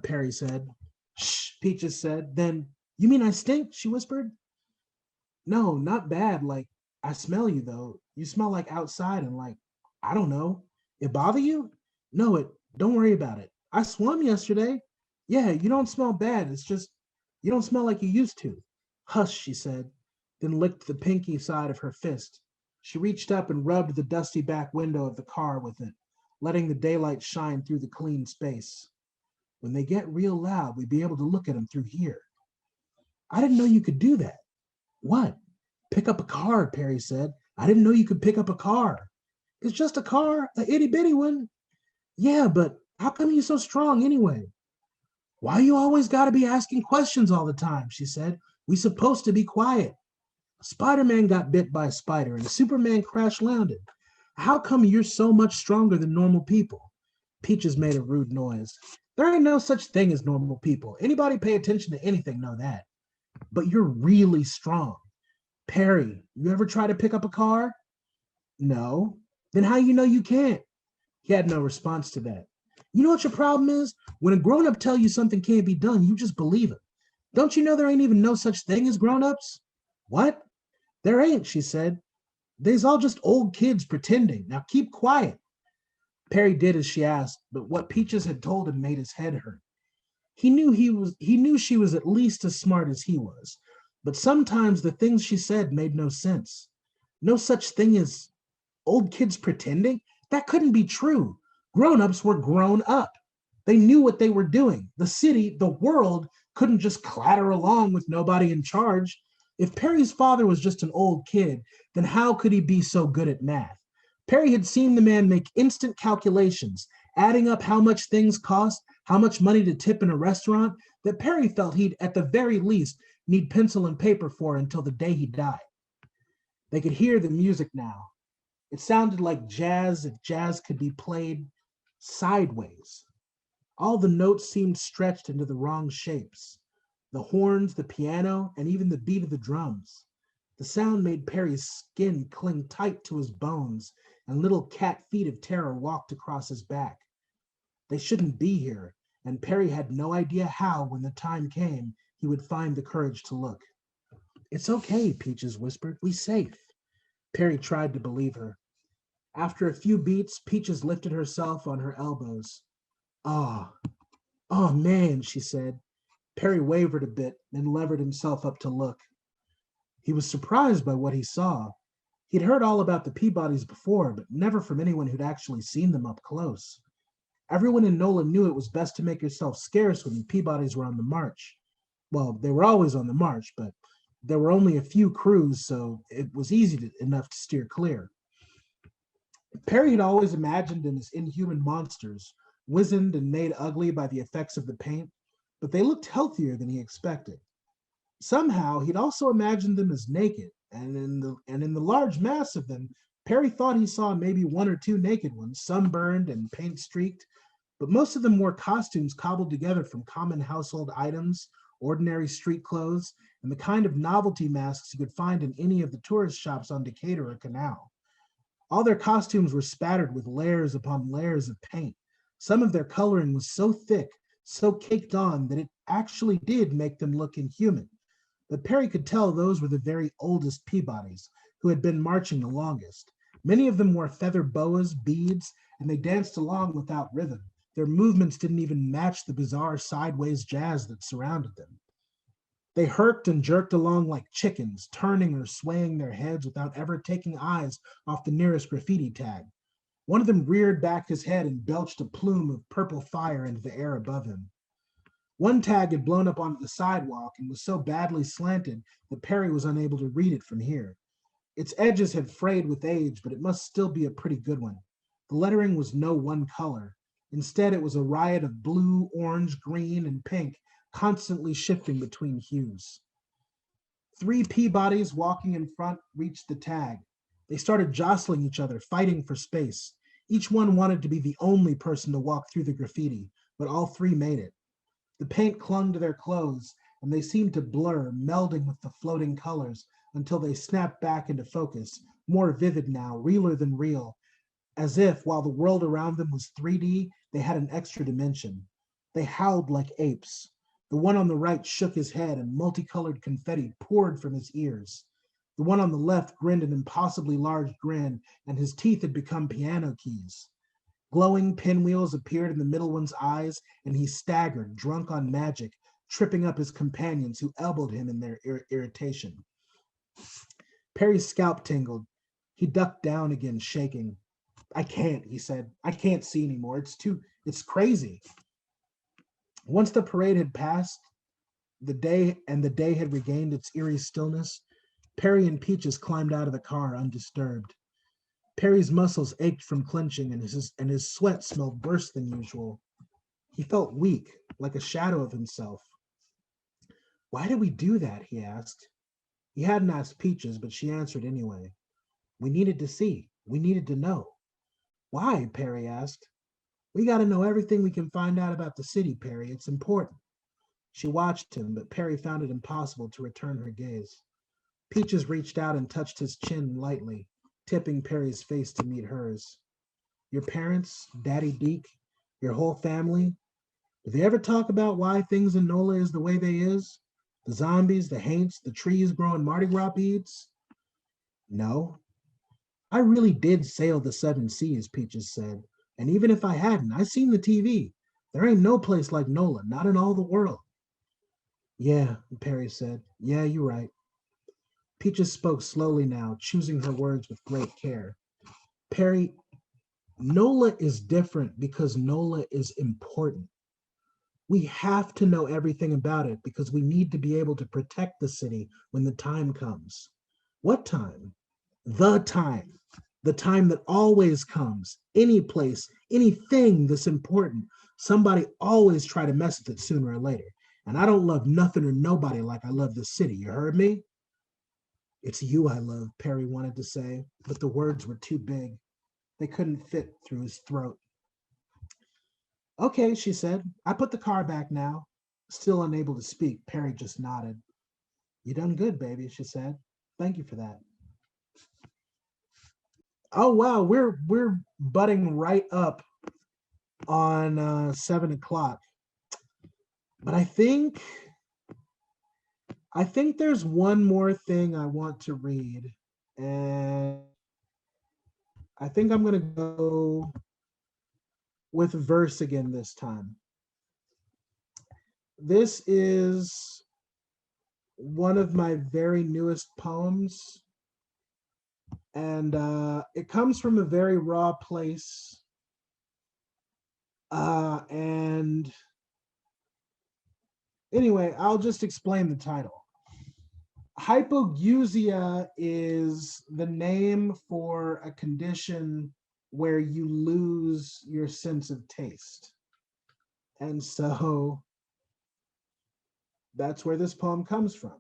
Perry said. Shh, Peaches said. Then, you mean I stink? She whispered. No, not bad. Like, I smell you, though. You smell like outside and like, I don't know. It bother you? No, don't worry about it. I swam yesterday. Yeah, you don't smell bad. It's just, you don't smell like you used to. Hush, she said, then licked the pinky side of her fist. She reached up and rubbed the dusty back window of the car with it, letting the daylight shine through the clean space. When they get real loud, we'd be able to look at them through here. I didn't know you could do that. What? Pick up a car, Perry said. I didn't know you could pick up a car. It's just a car, a itty-bitty one. Yeah, but how come you so strong anyway? Why you always gotta be asking questions all the time, she said. We supposed to be quiet. Spider-Man got bit by a spider and Superman crash landed. How come you're so much stronger than normal people? Peaches made a rude noise. There ain't no such thing as normal people. Anybody pay attention to anything know that. But you're really strong. Perry, you ever try to pick up a car? No. Then how you know you can't? He had no response to that. You know what your problem is? When a grown-up tell you something can't be done, you just believe it. Don't you know there ain't even no such thing as grown-ups? What? There ain't, she said. They's all just old kids pretending. Now keep quiet. Perry did as she asked, but what Peaches had told him made his head hurt. He knew she was at least as smart as he was, but sometimes the things she said made no sense. No such thing as old kids pretending? That couldn't be true. Grown-ups were grown up. They knew what they were doing. The city, the world, couldn't just clatter along with nobody in charge. If Perry's father was just an old kid, then how could he be so good at math? Perry had seen the man make instant calculations, adding up how much things cost, how much money to tip in a restaurant, that Perry felt he'd, at the very least, need pencil and paper for until the day he died. They could hear the music now. It sounded like jazz if jazz could be played sideways. All the notes seemed stretched into the wrong shapes. The horns, the piano, and even the beat of the drums. The sound made Perry's skin cling tight to his bones, and little cat feet of terror walked across his back. They shouldn't be here, and Perry had no idea how, when the time came, he would find the courage to look. It's okay, Peaches whispered. We safe. Perry tried to believe her. After a few beats, Peaches lifted herself on her elbows. Ah, oh man, she said. Perry wavered a bit, then levered himself up to look. He was surprised by what he saw. He'd heard all about the Peabodys before, but never from anyone who'd actually seen them up close. Everyone in NOLA knew it was best to make yourself scarce when the Peabodys were on the march. Well, they were always on the march, but there were only a few crews, so it was enough to steer clear. Perry had always imagined them as inhuman monsters, wizened and made ugly by the effects of the paint, but they looked healthier than he expected. Somehow, he'd also imagined them as naked, and in the large mass of them, Perry thought he saw maybe one or two naked ones, sunburned and paint-streaked, but most of them wore costumes cobbled together from common household items, ordinary street clothes, and the kind of novelty masks you could find in any of the tourist shops on Decatur or Canal. All their costumes were spattered with layers upon layers of paint. Some of their coloring was so thick, so caked on, that it actually did make them look inhuman. But Perry could tell those were the very oldest Peabodys, who had been marching the longest. Many of them wore feather boas, beads, and they danced along without rhythm. Their movements didn't even match the bizarre sideways jazz that surrounded them. They herked and jerked along like chickens, turning or swaying their heads without ever taking eyes off the nearest graffiti tag. One of them reared back his head and belched a plume of purple fire into the air above him. One tag had blown up onto the sidewalk and was so badly slanted that Perry was unable to read it from here. Its edges had frayed with age, but it must still be a pretty good one. The lettering was no one color. Instead, it was a riot of blue, orange, green, and pink, constantly shifting between hues. 3 Peabodys walking in front reached the tag. They started jostling each other, fighting for space. Each one wanted to be the only person to walk through the graffiti, but all 3 made it. The paint clung to their clothes, and they seemed to blur, melding with the floating colors until they snapped back into focus, more vivid now, realer than real, as if, while the world around them was 3D, they had an extra dimension. They howled like apes. The one on the right shook his head, and multicolored confetti poured from his ears. The one on the left grinned an impossibly large grin, and his teeth had become piano keys. Glowing pinwheels appeared in the middle one's eyes, and he staggered, drunk on magic, tripping up his companions who elbowed him in their irritation. Perry's scalp tingled. He ducked down again, shaking. I can't, he said. I can't see anymore. It's crazy. Once the parade had passed, the day had regained its eerie stillness, Perry and Peaches climbed out of the car undisturbed. Perry's muscles ached from clenching, and his sweat smelled worse than usual. He felt weak, like a shadow of himself. Why did we do that? He asked. He hadn't asked Peaches, but she answered anyway. We needed to see. We needed to know. Why? Perry asked. We got to know everything we can find out about the city, Perry. It's important. She watched him, but Perry found it impossible to return her gaze. Peaches reached out and touched his chin lightly, tipping Perry's face to meet hers. Your parents, Daddy Deke, your whole family, do they ever talk about why things in NOLA is the way they is? The zombies, the haints, the trees growing Mardi Gras beads? No. I really did sail the 7 seas, Peaches said. And even if I hadn't, I seen the TV. There ain't no place like NOLA, not in all the world. Yeah, Perry said. Yeah, you're right. Peaches spoke slowly now, choosing her words with great care. Perry, NOLA is different because NOLA is important. We have to know everything about it because we need to be able to protect the city when the time comes. What time? The time. The time that always comes. Any place, anything that's important. Somebody always try to mess with it sooner or later. And I don't love nothing or nobody like I love this city. You heard me? It's you I love, Perry wanted to say, but the words were too big. They couldn't fit through his throat. Okay, she said. I put the car back now. Still unable to speak, Perry just nodded. You done good, baby, she said. Thank you for that. Oh wow, we're butting right up on 7 o'clock. But I think there's one more thing I want to read, and I think I'm gonna go with verse again this time. This is one of my very newest poems, and it comes from a very raw place. And anyway, I'll just explain the title. Hypogeusia is the name for a condition where you lose your sense of taste. And so that's where this poem comes from.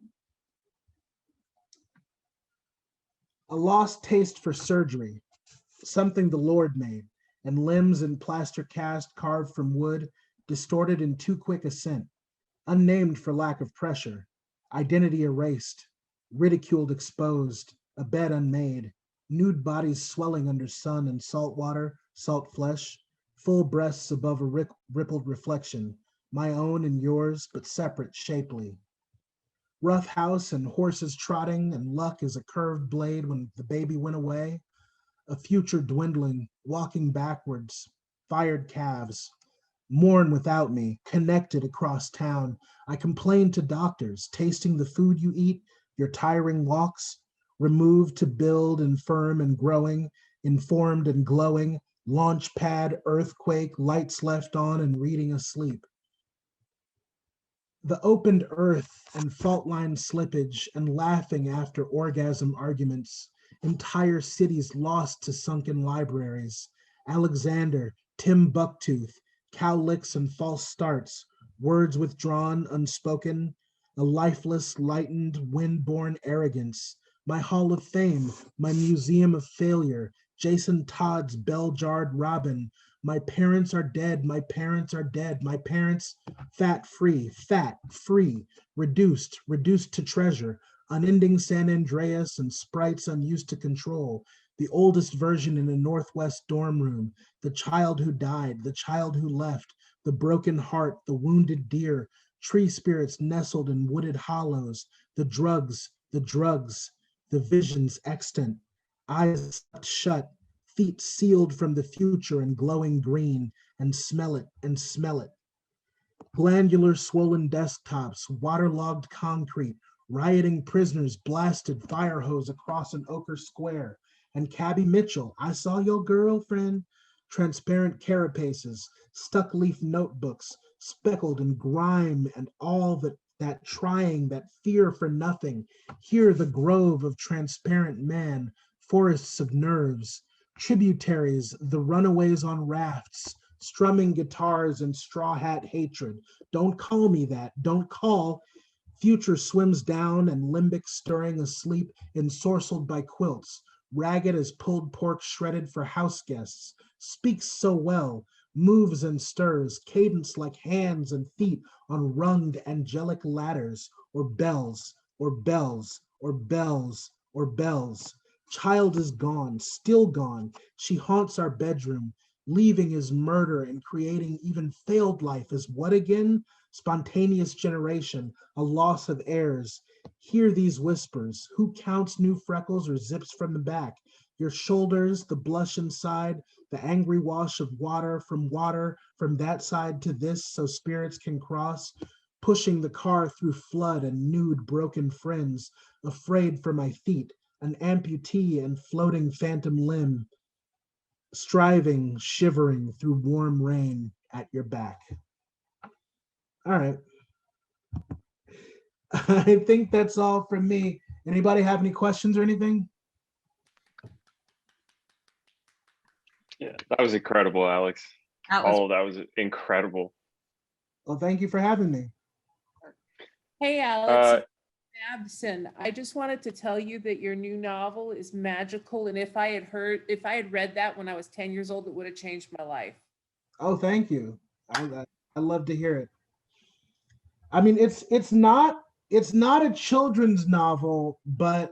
A lost taste for surgery, something the Lord made, and limbs in plaster cast carved from wood, distorted in too quick ascent, unnamed for lack of pressure, identity erased, ridiculed exposed, a bed unmade, nude bodies swelling under sun and salt water, salt flesh, full breasts above a rippled reflection, my own and yours, but separate, shapely. Rough house and horses trotting, and luck is a curved blade when the baby went away, a future dwindling, walking backwards, fired calves, mourn without me, connected across town. I complain to doctors, tasting the food you eat, your tiring walks, removed to build and firm and growing, informed and glowing, launch pad, earthquake, lights left on and reading asleep. The opened earth and fault line slippage and laughing after orgasm arguments, entire cities lost to sunken libraries, Alexander, Tim Bucktooth, cow licks and false starts, words withdrawn, unspoken, a lifeless, lightened, wind-born arrogance, my hall of fame, my museum of failure, Jason Todd's bell-jarred robin, my parents are dead, my parents are dead, my parents fat, free, reduced to treasure, unending San Andreas and sprites unused to control, the oldest version in a Northwest dorm room, the child who died, the child who left, the broken heart, the wounded deer, tree spirits nestled in wooded hollows, the drugs, the visions extant, eyes shut, feet sealed from the future and glowing green, and smell it. Glandular swollen desktops, waterlogged concrete, rioting prisoners blasted fire hose across an ochre square, and Cabby Mitchell, I saw your girlfriend, transparent carapaces, stuck leaf notebooks, speckled in grime and all that trying, that fear for nothing. Here the grove of transparent man, forests of nerves, tributaries, the runaways on rafts, strumming guitars and straw hat hatred. Don't call me that. Don't call. Future swims down and limbic stirring asleep, ensorcelled by quilts, ragged as pulled pork shredded for house guests, speaks so well, moves and stirs, cadence like hands and feet on runged angelic ladders, or bells, or bells, or bells, or bells. Child is gone, still gone. She haunts our bedroom. Leaving is murder and creating even failed life is what again? Spontaneous generation, a loss of heirs. Hear these whispers. Who counts new freckles or zips from the back? Your shoulders, the blush inside, the angry wash of water from that side to this so spirits can cross. Pushing the car through flood and nude broken friends, afraid for my feet, an amputee and floating phantom limb, striving, shivering through warm rain at your back. All right. I think that's all from me. Anybody have any questions or anything? Yeah, that was incredible, Alex. That was, All of that was incredible. Well, thank you for having me. hey, Alex. Abson, I just wanted to tell you that your new novel is magical, and if I had read that when I was 10 years old, it would have changed my life. Oh, thank you. I love to hear it. I mean, it's not a children's novel, but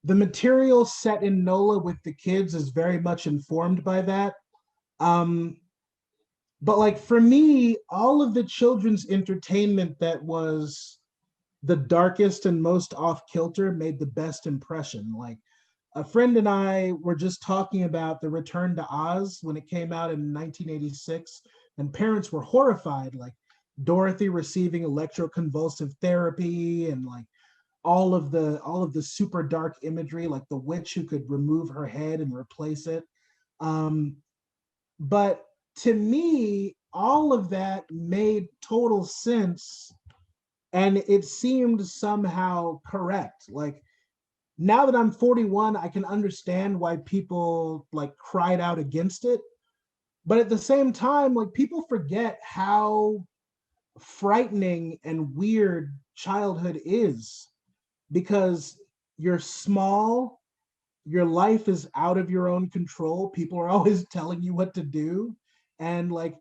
the material set in NOLA with the kids is very much informed by that. But like for me, all of the children's entertainment that was the darkest and most off kilter made the best impression. Like a friend and I were just talking about The Return to Oz when it came out in 1986, and parents were horrified, like Dorothy receiving electroconvulsive therapy and like all of the super dark imagery, like the witch who could remove her head and replace it. But to me, all of that made total sense, and it seemed somehow correct. Like now that I'm 41, I can understand why people like cried out against it. But at the same time, like people forget how frightening and weird childhood is, because you're small, your life is out of your own control. People are always telling you what to do. And like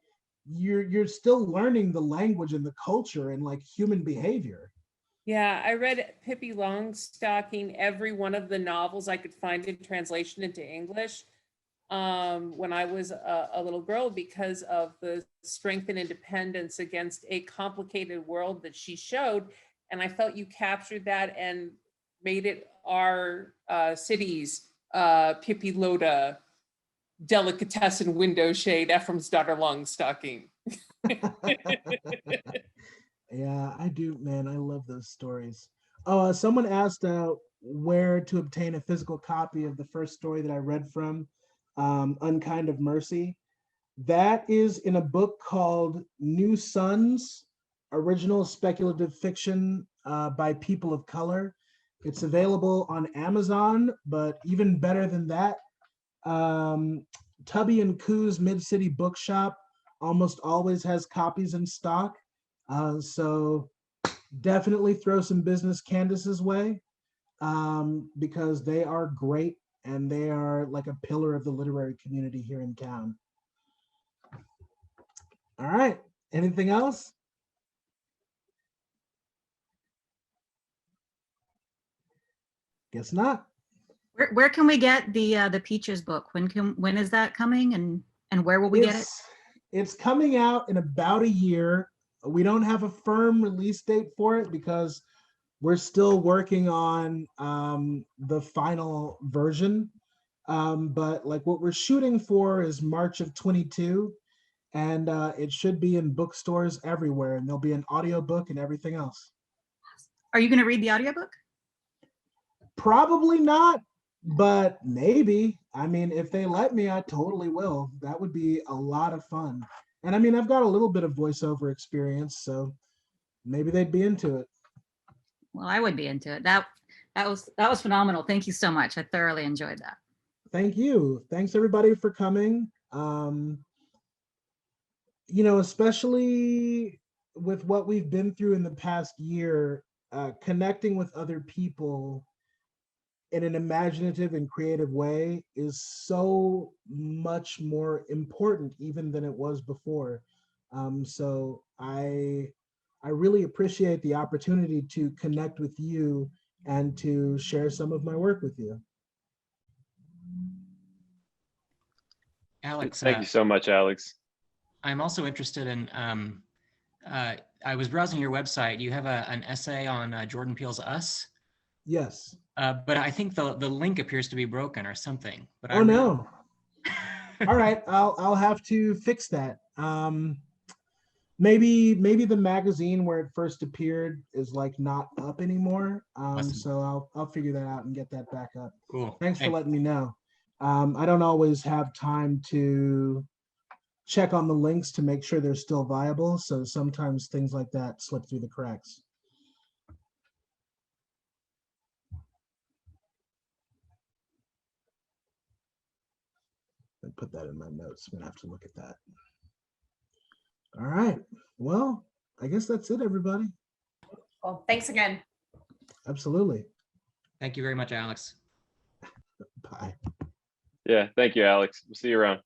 you're still learning the language and the culture and like human behavior. Yeah, I read Pippi Longstocking, every one of the novels I could find in translation into English when I was a little girl, because of the strength and independence against a complicated world that she showed. And I felt you captured that and made it our city's Pippi Loda delicatessen window shade, Ephraim's daughter Longstocking. Yeah, I do, man. I love those stories. Oh, someone asked where to obtain a physical copy of the first story that I read from, Unkind of Mercy. That is in a book called New Suns, Original Speculative Fiction by People of Color. It's available on Amazon, but even better than that, Tubby and Koo's Mid-City Bookshop almost always has copies in stock. So definitely throw some business Candace's way, because they are great and they are like a pillar of the literary community here in town. All right. Anything else? Guess not. Where can we get the Peaches book? When is that coming, and where will we get it? It's coming out in about a year. We don't have a firm release date for it because we're still working on the final version. But like what we're shooting for is March of 22, and it should be in bookstores everywhere, and there'll be an audiobook and everything else. Are you going to read the audiobook? Probably not, but maybe. I mean, if they let me, I totally will. That would be a lot of fun. And I mean, I've got a little bit of voiceover experience, so maybe they'd be into it. Well, I would be into it. That was phenomenal. Thank you so much. I thoroughly enjoyed that. Thank you. Thanks everybody for coming. You know, especially with what we've been through in the past year, connecting with other people in an imaginative and creative way is so much more important even than it was before. So I really appreciate the opportunity to connect with you and to share some of my work with you. Alex, thank you so much, Alex. I'm also interested in, I was browsing your website. You have an essay on Jordan Peele's Us. Yes. But I think the link appears to be broken or something. But oh no. All right, I'll have to fix that. Maybe the magazine where it first appeared is like not up anymore. So I'll figure that out and get that back up. Cool. Thanks for letting me know. I don't always have time to check on the links to make sure they're still viable. So sometimes things like that slip through the cracks. I put that in my notes. I'm gonna have to look at that. All right. Well, I guess that's it, everybody. Well, thanks again. Absolutely. Thank you very much, Alex. Bye. Yeah, thank you, Alex. We'll see you around.